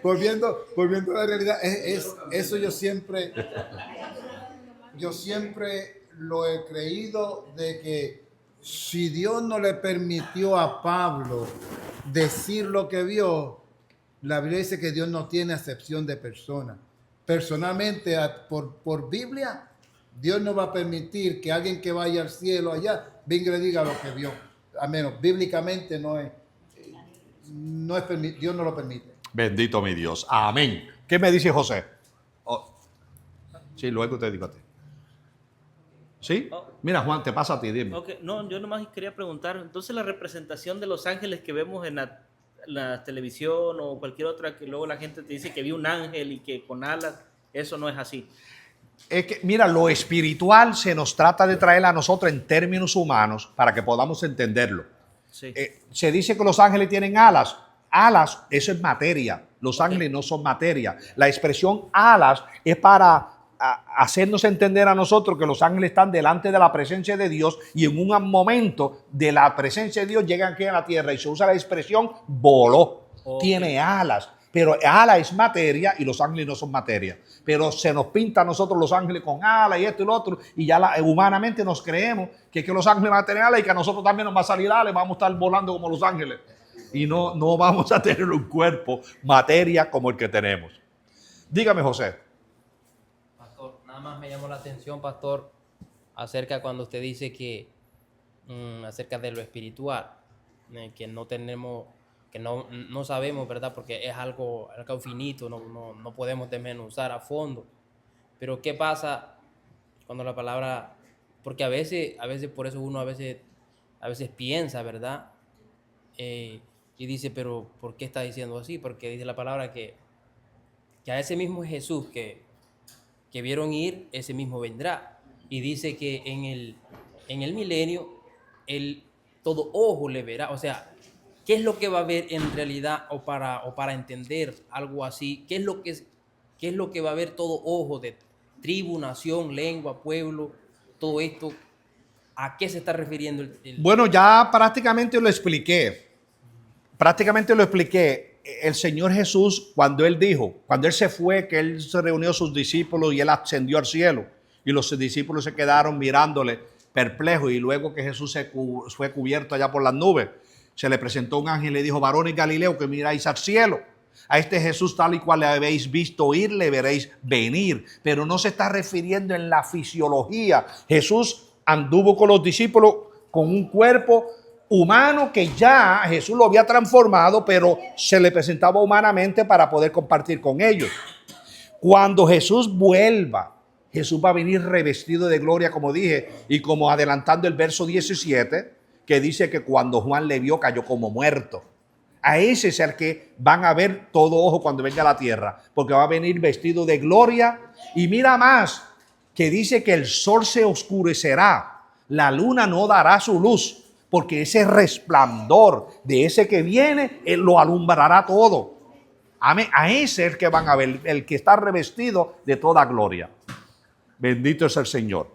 volviendo a la realidad, eso yo siempre lo he creído, de que si Dios no le permitió a Pablo decir lo que vio, la Biblia dice que Dios no tiene acepción de persona. Personalmente, por Biblia, Dios no va a permitir que alguien que vaya al cielo allá venga y le diga lo que vio. A menos, bíblicamente no es Dios no lo permite. Bendito mi Dios. Amén. ¿Qué me dice José? Oh. Sí, luego te digo a ti. ¿Sí? Mira, Juan, te pasa a ti, dime. Okay. No, yo nomás quería preguntar, entonces la representación de los ángeles que vemos en la televisión o cualquier otra, que luego la gente te dice que vio un ángel y que con alas, eso no es así. Es que, mira, lo espiritual se nos trata de traer a nosotros en términos humanos para que podamos entenderlo. Sí. Se dice que los ángeles tienen alas. Alas, eso es materia. Los ángeles no son materia. La expresión alas es para hacernos entender a nosotros que los ángeles están delante de la presencia de Dios y en un momento de la presencia de Dios llegan aquí a la tierra y se usa la expresión voló. Okay. Tiene alas. Pero ala es materia y los ángeles no son materia. Pero se nos pinta a nosotros los ángeles con alas y esto y lo otro. Y ya humanamente nos creemos que los ángeles van a tener alas y que a nosotros también nos va a salir alas y vamos a estar volando como los ángeles. Y no vamos a tener un cuerpo, materia como el que tenemos. Dígame, José. Pastor, nada más me llamó la atención, pastor, acerca cuando usted dice que acerca de lo espiritual, que no tenemos... que no sabemos, ¿verdad? Porque es algo finito, no podemos desmenuzar a fondo. Pero ¿qué pasa cuando la palabra... Porque a veces por eso uno a veces piensa, ¿verdad? Y dice, pero ¿por qué está diciendo así? Porque dice la palabra que a ese mismo Jesús que vieron ir, ese mismo vendrá. Y dice que en el milenio, todo ojo le verá. O sea, ¿qué es lo que va a haber en realidad o para entender algo así? ¿Qué es lo que va a haber todo ojo de tribu, nación, lengua, pueblo, todo esto? ¿A qué se está refiriendo? Bueno, ya prácticamente lo expliqué. El Señor Jesús, cuando Él se fue, que Él se reunió a sus discípulos y Él ascendió al cielo. Y los discípulos se quedaron mirándole perplejos. Y luego que Jesús fue cubierto allá por las nubes, se le presentó un ángel y le dijo: varones Galileo, que miráis al cielo. A este Jesús tal y cual le habéis visto ir, le veréis venir. Pero no se está refiriendo en la fisiología. Jesús anduvo con los discípulos con un cuerpo humano que ya Jesús lo había transformado, pero se le presentaba humanamente para poder compartir con ellos. Cuando Jesús vuelva, Jesús va a venir revestido de gloria, como dije, y como adelantando el verso 17, que dice que cuando Juan le vio cayó como muerto. A ese es el que van a ver todo ojo cuando venga a la tierra, porque va a venir vestido de gloria. Y mira más, que dice que el sol se oscurecerá, la luna no dará su luz, porque ese resplandor de ese que viene, él lo alumbrará todo. Amén. A ese es el que van a ver, el que está revestido de toda gloria. Bendito es el Señor.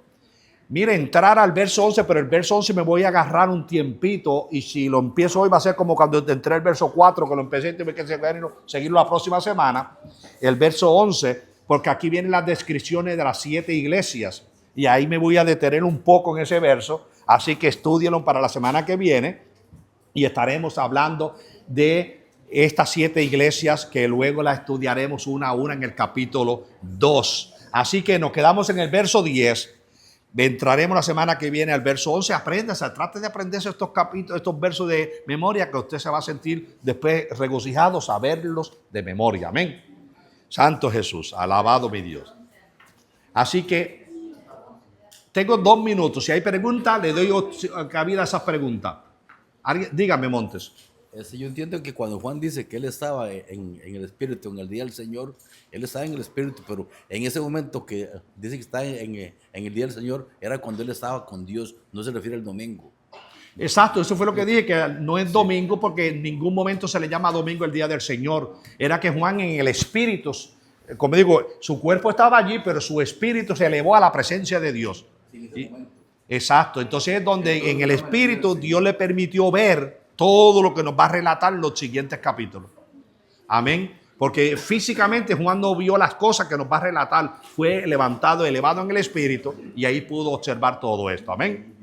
Mire, entrar al verso 11, pero el verso 11 me voy a agarrar un tiempito, y si lo empiezo hoy va a ser como cuando entré el verso 4, que lo empecé y tuve que seguirlo la próxima semana. El verso 11, porque aquí vienen las descripciones de las 7 iglesias, y ahí me voy a detener un poco en ese verso, así que estúdienlo para la semana que viene, y estaremos hablando de estas 7 iglesias, que luego las estudiaremos una a una en el capítulo 2. Así que nos quedamos en el verso 10, Entraremos la semana que viene al verso 11. Apréndase, trate de aprenderse estos capítulos, estos versos de memoria, que usted se va a sentir después regocijado saberlos de memoria. Amén. Santo Jesús, alabado mi Dios. Así que tengo 2 minutos. Si hay preguntas, le doy cabida a esas preguntas. Dígame, Montes. Yo entiendo que cuando Juan dice que él estaba en el Espíritu, en el día del Señor, él estaba en el Espíritu, pero en ese momento que dice que está en el día del Señor, era cuando él estaba con Dios, no se refiere al domingo. Exacto, eso fue lo que dije, que no es domingo porque en ningún momento se le llama domingo el día del Señor. Era que Juan en el Espíritu, como digo, su cuerpo estaba allí, pero su espíritu se elevó a la presencia de Dios. Exacto, entonces es donde en el Espíritu Dios le permitió ver todo lo que nos va a relatar en los siguientes capítulos. Amén. Porque físicamente Juan no vio las cosas que nos va a relatar. Fue levantado, elevado en el Espíritu y ahí pudo observar todo esto. Amén.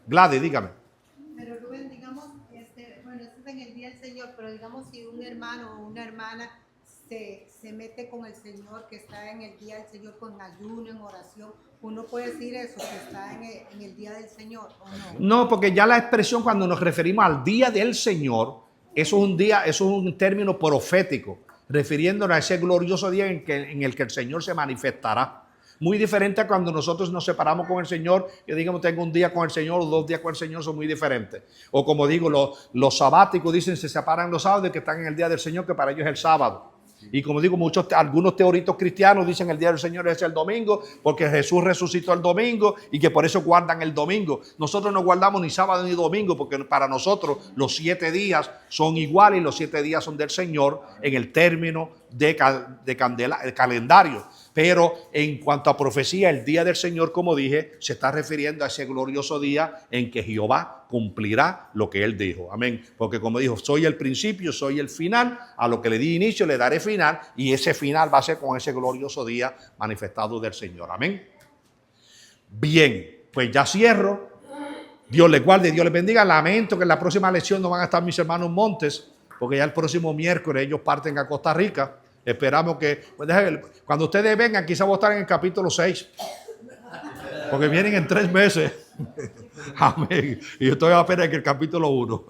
Gladys, dígame. Pero Rubén, digamos, bueno, esto es en el día del Señor, pero digamos si un hermano o una hermana se mete con el Señor, que está en el día del Señor con ayuno, en oración, uno puede decir eso, que está en el día del Señor, ¿o no? No, porque ya la expresión cuando nos referimos al día del Señor, eso es un día, eso es un término profético, refiriéndonos a ese glorioso día en el que el Señor se manifestará. Muy diferente a cuando nosotros nos separamos con el Señor, que digamos tengo un día con el Señor o 2 días con el Señor, son muy diferentes. O como digo, los sabáticos dicen se separan los sábados, que están en el día del Señor, que para ellos es el sábado. Y como digo, algunos teóricos cristianos dicen el día del Señor es el domingo, porque Jesús resucitó el domingo y que por eso guardan el domingo. Nosotros no guardamos ni sábado ni domingo, porque para nosotros los 7 días son iguales y los 7 días son del Señor en el término de calendario. Pero en cuanto a profecía, el día del Señor, como dije, se está refiriendo a ese glorioso día en que Jehová cumplirá lo que Él dijo. Amén. Porque como dijo, soy el principio, soy el final. A lo que le di inicio, le daré final. Y ese final va a ser con ese glorioso día manifestado del Señor. Amén. Bien, pues ya cierro. Dios les guarde, Dios les bendiga. Lamento que en la próxima lección no van a estar mis hermanos Montes, porque ya el próximo miércoles ellos parten a Costa Rica. Esperamos que, cuando ustedes vengan, quizás voy a estar en el capítulo 6, porque vienen en 3 meses. Amén. Y yo estoy apenas en el capítulo 1.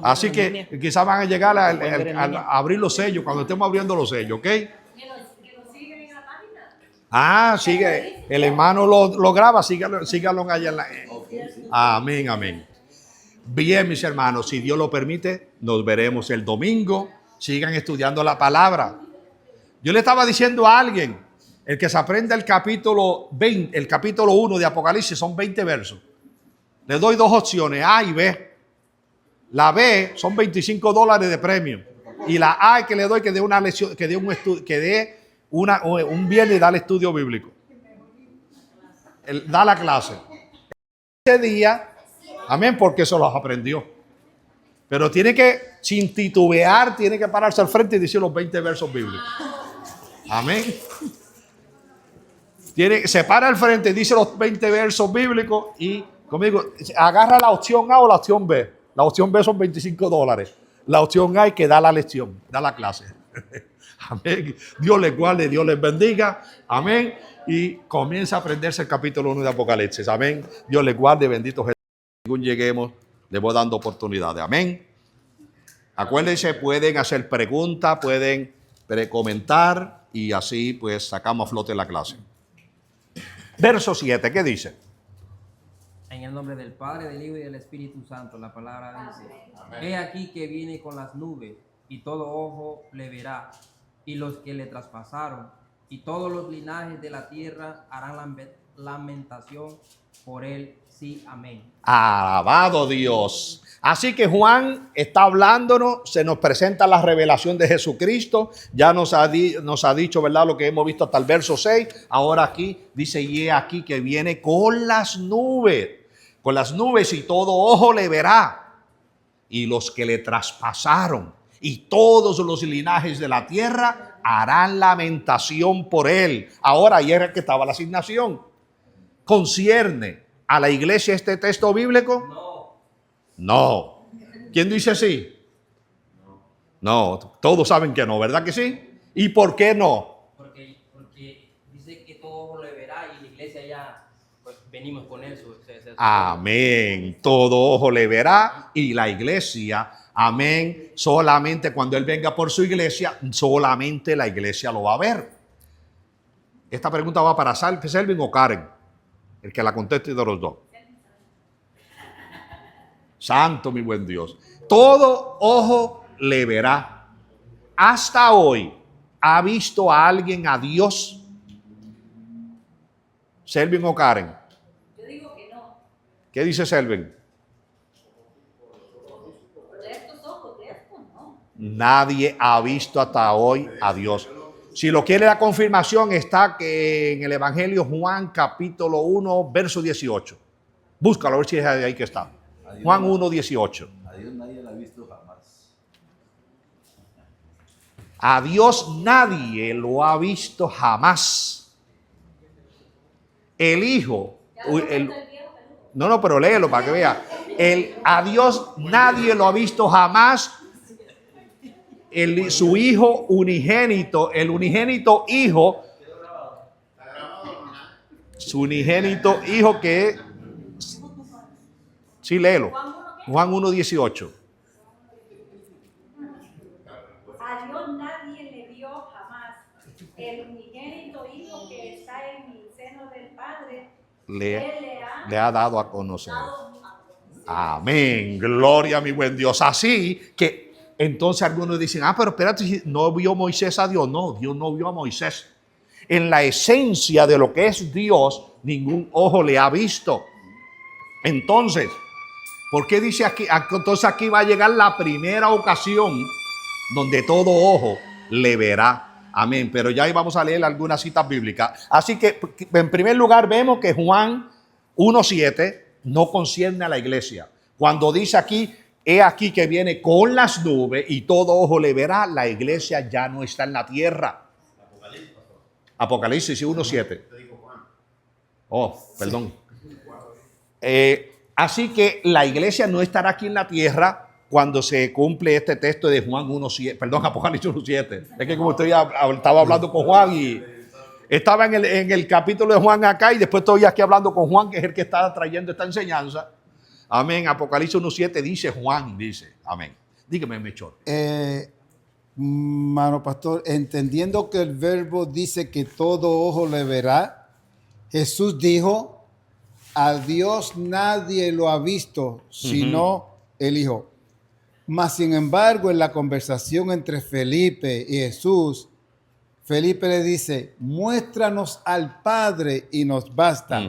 Así que quizás van a llegar a abrir los sellos, cuando estemos abriendo los sellos, ¿ok? Que lo siguen en la página. Ah, sigue. El hermano lo graba, síganlo allá en la... Amén, amén. Bien, mis hermanos, si Dios lo permite, nos veremos el domingo. Sigan estudiando la palabra. Yo le estaba diciendo a alguien, el que se aprenda el capítulo 20, el capítulo 1 de Apocalipsis son 20 versos. Le doy 2 opciones, A y B. La B son $25 de premio. Y la A es que le doy que dé una lección, que dé un estudio, que dé un viernes y da el estudio bíblico. Da la clase. Ese día, amén, porque se los aprendió. Pero tiene que, sin titubear, tiene que pararse al frente y decir los 20 versos bíblicos. Amén. Se para al frente, dice los 20 versos bíblicos y, como digo, agarra la opción A o la opción B. La opción B son $25. La opción A es que da la lección, da la clase. Amén. Dios les guarde, Dios les bendiga. Amén. Y comienza a aprenderse el capítulo 1 de Apocalipsis. Amén. Dios les guarde, bendito Jesús. Según lleguemos, les voy dando oportunidades. Amén. Acuérdense, pueden hacer preguntas, pueden comentar y así pues sacamos a flote la clase. Verso 7, ¿qué dice? En el nombre del Padre, del Hijo y del Espíritu Santo, la palabra dice: He aquí que viene con las nubes, y todo ojo le verá, y los que le traspasaron, y todos los linajes de la tierra harán lamentación por él. Sí, amén. Alabado Dios. Así que Juan está hablándonos, se nos presenta la revelación de Jesucristo. Ya nos ha dicho, ¿verdad?, lo que hemos visto hasta el verso 6. Ahora aquí dice, y he aquí que viene con las nubes y todo ojo le verá. Y los que le traspasaron y todos los linajes de la tierra harán lamentación por él. Ahora, ayer era que estaba la asignación. ¿Concierne a la iglesia este texto bíblico? No. ¿Quién dice sí? No, todos saben que no, ¿verdad que sí? ¿Y por qué no? Porque dice que todo ojo le verá y la iglesia ya pues venimos con eso. Amén. Todo ojo le verá y la iglesia, amén. Solamente cuando Él venga por su iglesia, solamente la iglesia lo va a ver. Esta pregunta va para Selvin o Karen, el que la conteste de los dos. Santo mi buen Dios. Todo ojo le verá. Hasta hoy, ¿ha visto a alguien a Dios? Selvin o Karen. Yo digo que no. ¿Qué dice Selvin? De estos ojos, de estos no. Nadie ha visto hasta hoy a Dios. Si lo quiere la confirmación, está que en el Evangelio Juan capítulo 1, verso 18. Búscalo a ver si es ahí que está. Juan 1, 18. A Dios nadie lo ha visto jamás. A Dios nadie lo ha visto jamás. El Hijo, no, pero léelo para que vea. A Dios nadie lo ha visto jamás. Su Hijo unigénito, el unigénito Hijo, su unigénito Hijo que, sí, léelo, Juan 1, 18. A Dios nadie le dio jamás. El unigénito Hijo que está en el seno del Padre, Le ha dado a conocer. Amén. Gloria a mi buen Dios. Así que entonces algunos dicen, pero espérate, ¿no vio Moisés a Dios? No, Dios no vio a Moisés. En la esencia de lo que es Dios, ningún ojo le ha visto. Entonces, ¿por qué dice aquí? Entonces aquí va a llegar la primera ocasión donde todo ojo le verá. Amén. Pero ya ahí vamos a leer algunas citas bíblicas. Así que, en primer lugar, vemos que Juan 1:7 no concierne a la iglesia. Cuando dice aquí, he aquí que viene con las nubes y todo ojo le verá, la iglesia ya no está en la tierra. Apocalipsis 1:7. Oh, perdón. Así que la iglesia no estará aquí en la tierra cuando se cumple este texto de Juan 1:7, perdón, Apocalipsis 1:7. Es que como estaba hablando con Juan y estaba en el capítulo de Juan acá y después estoy aquí hablando con Juan, que es el que está trayendo esta enseñanza. Amén. Apocalipsis 1:7 dice Juan, dice. Amén. Dígame, Mechor. Mano pastor, entendiendo que el verbo dice que todo ojo le verá, Jesús dijo, a Dios nadie lo ha visto, sino el Hijo. Mas, sin embargo, en la conversación entre Felipe y Jesús, Felipe le dice, muéstranos al Padre y nos basta.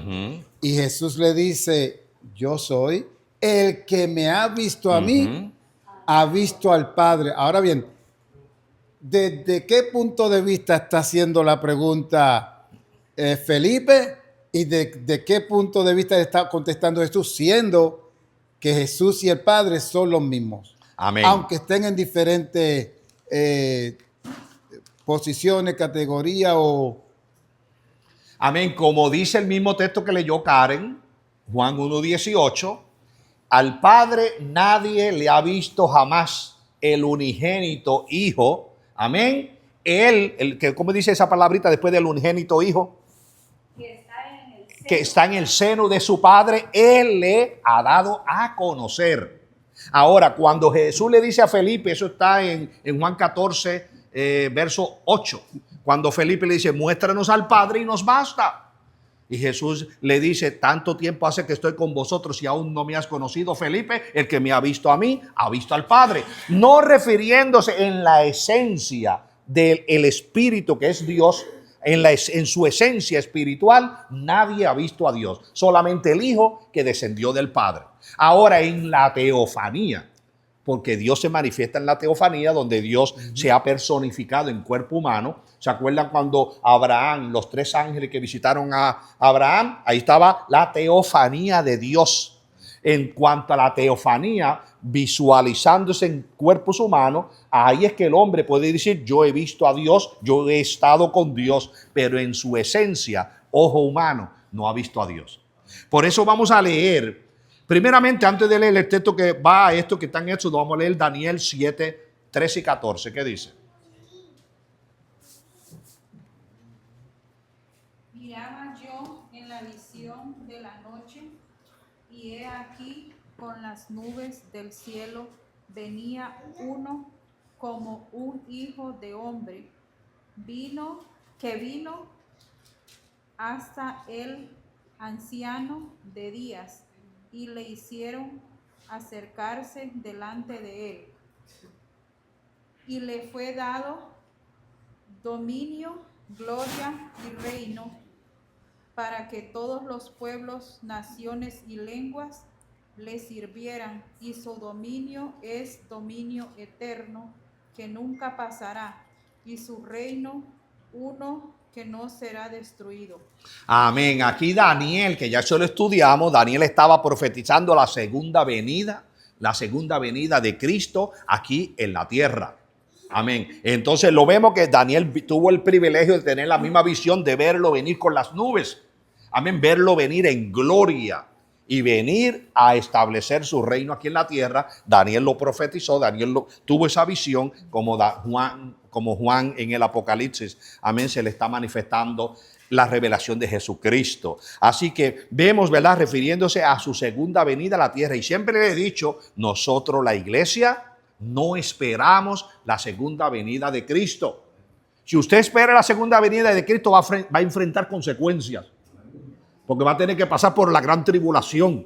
Y Jesús le dice, yo soy el que me ha visto a mí, ha visto al Padre. Ahora bien, ¿desde qué punto de vista está haciendo la pregunta Felipe? ¿Y de qué punto de vista está contestando Jesús? Siendo que Jesús y el Padre son los mismos. Amén. Aunque estén en diferentes posiciones, categorías o... Amén. Como dice el mismo texto que leyó Karen, Juan 1:18, al Padre nadie le ha visto jamás, el unigénito Hijo. Amén. Él, ¿cómo dice esa palabrita después del unigénito Hijo? Que está en el seno de su Padre, Él le ha dado a conocer. Ahora, cuando Jesús le dice a Felipe, eso está en Juan 14, verso 8, cuando Felipe le dice, muéstranos al Padre y nos basta. Y Jesús le dice, tanto tiempo hace que estoy con vosotros y aún no me has conocido, Felipe. El que me ha visto a mí, ha visto al Padre. No refiriéndose en la esencia del Espíritu que es Dios, en su esencia espiritual, nadie ha visto a Dios. Solamente el Hijo que descendió del Padre. Ahora en la teofanía, porque Dios se manifiesta en la teofanía, donde Dios se ha personificado en cuerpo humano. ¿Se acuerdan cuando Abraham, los 3 ángeles que visitaron a Abraham? Ahí estaba la teofanía de Dios. En cuanto a la teofanía, visualizándose en cuerpos humanos, ahí es que el hombre puede decir, yo he visto a Dios, yo he estado con Dios, pero en su esencia, ojo humano, no ha visto a Dios. Por eso vamos a leer, primeramente, antes de leer el texto que va a esto que está en Éxodo, vamos a leer Daniel 7, 13 y 14. ¿Qué dice? Miraba yo en la visión de la noche, y he aquí con las nubes del cielo venía uno como un hijo de hombre. Vino hasta el anciano de días, y le hicieron acercarse delante de él. Y le fue dado dominio, gloria y reino, para que todos los pueblos, naciones y lenguas le sirvieran, y su dominio es dominio eterno, que nunca pasará, y su reino uno que no será destruido. Amén. Aquí Daniel, que ya eso lo estudiamos, Daniel estaba profetizando la segunda venida de Cristo aquí en la tierra. Amén. Entonces lo vemos que Daniel tuvo el privilegio de tener la misma visión, de verlo venir con las nubes. Amén. Verlo venir en gloria y venir a establecer su reino aquí en la tierra. Daniel lo profetizó, tuvo esa visión como Juan en el Apocalipsis. Amén. Se le está manifestando la revelación de Jesucristo. Así que vemos, ¿verdad? Refiriéndose a su segunda venida a la tierra. Y siempre le he dicho, nosotros la iglesia no esperamos la segunda venida de Cristo. Si usted espera la segunda venida de Cristo, va a enfrentar consecuencias. Porque va a tener que pasar por la gran tribulación.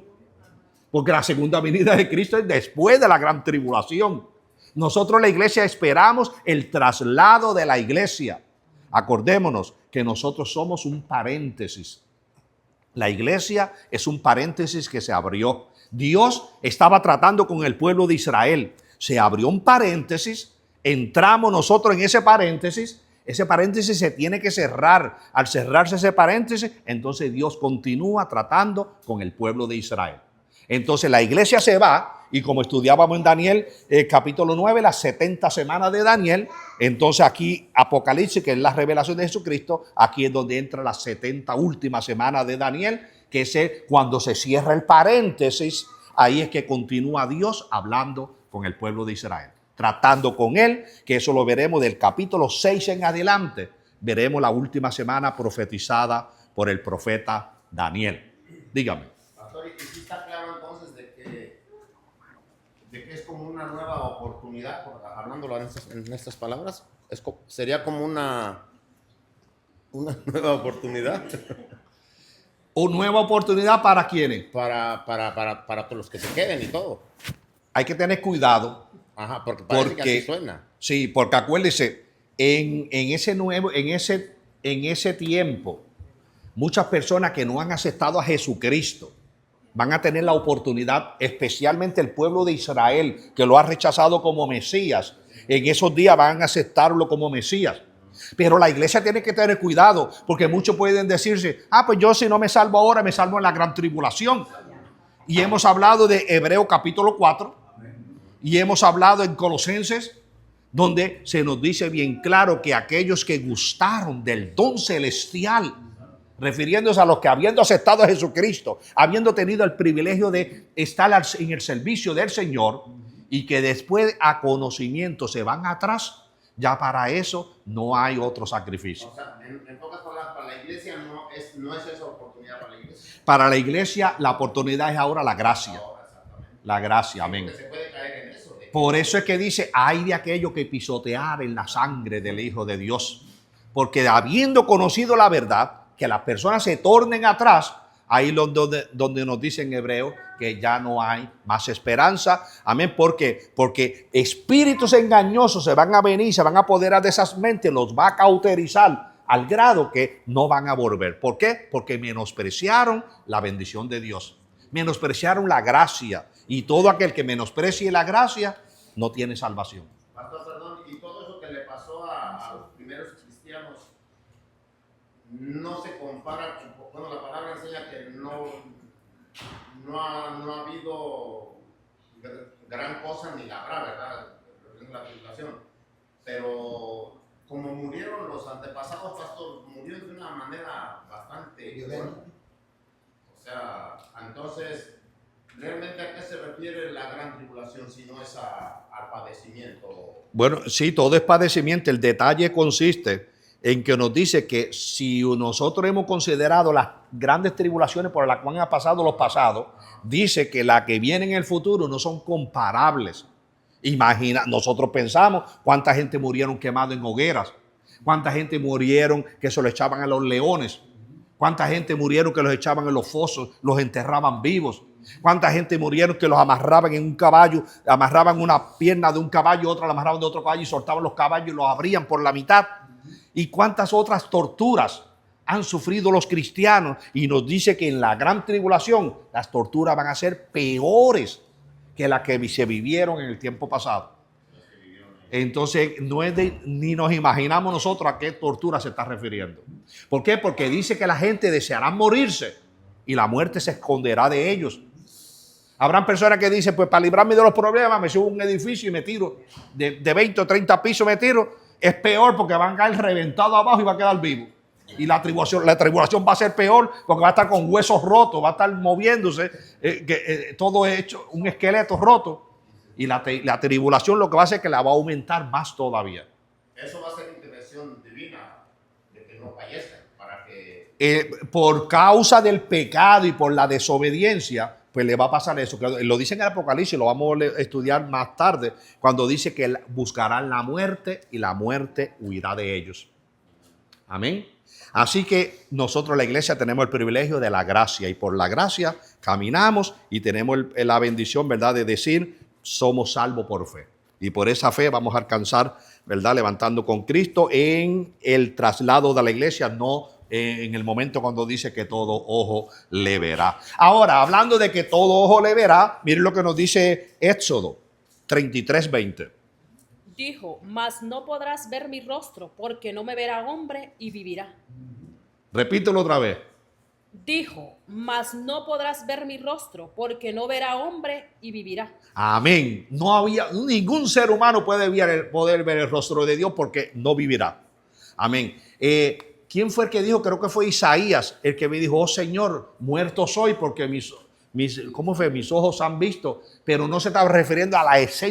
Porque la segunda venida de Cristo es después de la gran tribulación. Nosotros la iglesia esperamos el traslado de la iglesia. Acordémonos que nosotros somos un paréntesis. La iglesia es un paréntesis que se abrió. Dios estaba tratando con el pueblo de Israel. Se abrió un paréntesis, entramos nosotros en ese paréntesis se tiene que cerrar. Al cerrarse ese paréntesis, entonces Dios continúa tratando con el pueblo de Israel. Entonces la iglesia se va, y como estudiábamos en Daniel, capítulo 9, las 70 semanas de Daniel, entonces aquí Apocalipsis, que es la revelación de Jesucristo, aquí es donde entra las 70 últimas semanas de Daniel, que es cuando se cierra el paréntesis, ahí es que continúa Dios hablando con el pueblo de Israel, tratando con él, que eso lo veremos del capítulo 6 en adelante. Veremos la última semana profetizada por el profeta Daniel. Dígame. Pastor, ¿y si está claro entonces de que es como una nueva oportunidad, hablándolo en estas palabras? Sería como una nueva oportunidad. ¿O nueva oportunidad para quiénes? Para todos los que se queden y todo. Hay que tener cuidado. Ajá, porque que así suena. Sí, porque acuérdese, en ese tiempo, muchas personas que no han aceptado a Jesucristo van a tener la oportunidad, especialmente el pueblo de Israel, que lo ha rechazado como Mesías. En esos días van a aceptarlo como Mesías. Pero la iglesia tiene que tener cuidado, porque muchos pueden decirse, pues yo si no me salvo ahora, me salvo en la gran tribulación. Y hemos hablado de Hebreos capítulo 4, y hemos hablado en Colosenses, donde se nos dice bien claro que aquellos que gustaron del don celestial, refiriéndose a los que habiendo aceptado a Jesucristo, habiendo tenido el privilegio de estar en el servicio del Señor, y que después a conocimiento se van atrás, ya para eso no hay otro sacrificio. O sea, en pocas palabras, para la iglesia no es esa oportunidad para la iglesia. Para la iglesia la oportunidad es ahora la gracia. La gracia, amén. Se puede caer en eso. Por eso es que dice, ay de aquello que pisotear en la sangre del Hijo de Dios. Porque habiendo conocido la verdad, que las personas se tornen atrás, ahí donde nos dice en Hebreo que ya no hay más esperanza. Amén. Porque espíritus engañosos se van a venir, se van a apoderar de esas mentes, los va a cauterizar al grado que no van a volver. ¿Por qué? Porque menospreciaron la bendición de Dios. Menospreciaron la gracia. Y todo aquel que menosprecie la gracia no tiene salvación. Pastor, perdón, y todo eso que le pasó a los primeros cristianos no se compara, bueno, la palabra enseña que no ha habido gran cosa ni la habrá, ¿verdad? En la tribulación. Pero como murieron los antepasados, pastor, murieron de una manera bastante violenta. O sea, entonces, ¿realmente a qué se refiere la gran tribulación si no es al padecimiento? Bueno, sí, todo es padecimiento. El detalle consiste en que nos dice que si nosotros hemos considerado las grandes tribulaciones por las cuales han pasado los pasados, dice que las que vienen en el futuro no son comparables. Imagina, nosotros pensamos cuánta gente murieron quemados en hogueras, cuánta gente murieron que se lo echaban a los leones, cuánta gente murieron que los echaban en los fosos, los enterraban vivos, cuánta gente murieron que los amarraban en un caballo, amarraban una pierna de un caballo, otra la amarraban de otro caballo y soltaban los caballos y los abrían por la mitad. Y cuántas otras torturas han sufrido los cristianos. Y nos dice que en la gran tribulación las torturas van a ser peores que las que se vivieron en el tiempo pasado. Entonces no es ni nos imaginamos nosotros a qué tortura se está refiriendo. ¿Por qué? Porque dice que la gente deseará morirse y la muerte se esconderá de ellos. Habrán personas que dicen, pues para librarme de los problemas me subo a un edificio y me tiro de 20 o 30 pisos, me tiro. Es peor porque van a caer reventados abajo y va a quedar vivo. Y la tribulación va a ser peor porque va a estar con huesos rotos, va a estar moviéndose, todo hecho, un esqueleto roto. Y la tribulación lo que va a hacer es que la va a aumentar más todavía. Eso va a ser intervención divina de que no fallezcan para que... Por causa del pecado y por la desobediencia, pues le va a pasar eso. Lo dice en el Apocalipsis, lo vamos a estudiar más tarde, cuando dice que buscarán la muerte y la muerte huirá de ellos. Amén. Así que nosotros, la iglesia, tenemos el privilegio de la gracia y por la gracia caminamos y tenemos la bendición, ¿verdad?, de decir somos salvos por fe. Y por esa fe vamos a alcanzar, ¿verdad?, levantando con Cristo en el traslado de la iglesia, no en el momento cuando dice que todo ojo le verá. Ahora, hablando de que todo ojo le verá, miren lo que nos dice Éxodo 33:20. Dijo, mas no podrás ver mi rostro, porque no me verá hombre y vivirá. Repítelo otra vez. Dijo, mas no podrás ver mi rostro, porque no verá hombre y vivirá. Amén. No había, ningún ser humano puede poder ver el rostro de Dios porque no vivirá. Amén. ¿Quién fue el que dijo? Creo que fue Isaías, el que me dijo, oh Señor, muerto soy porque mis ojos han visto, pero no se estaba refiriendo a la esencia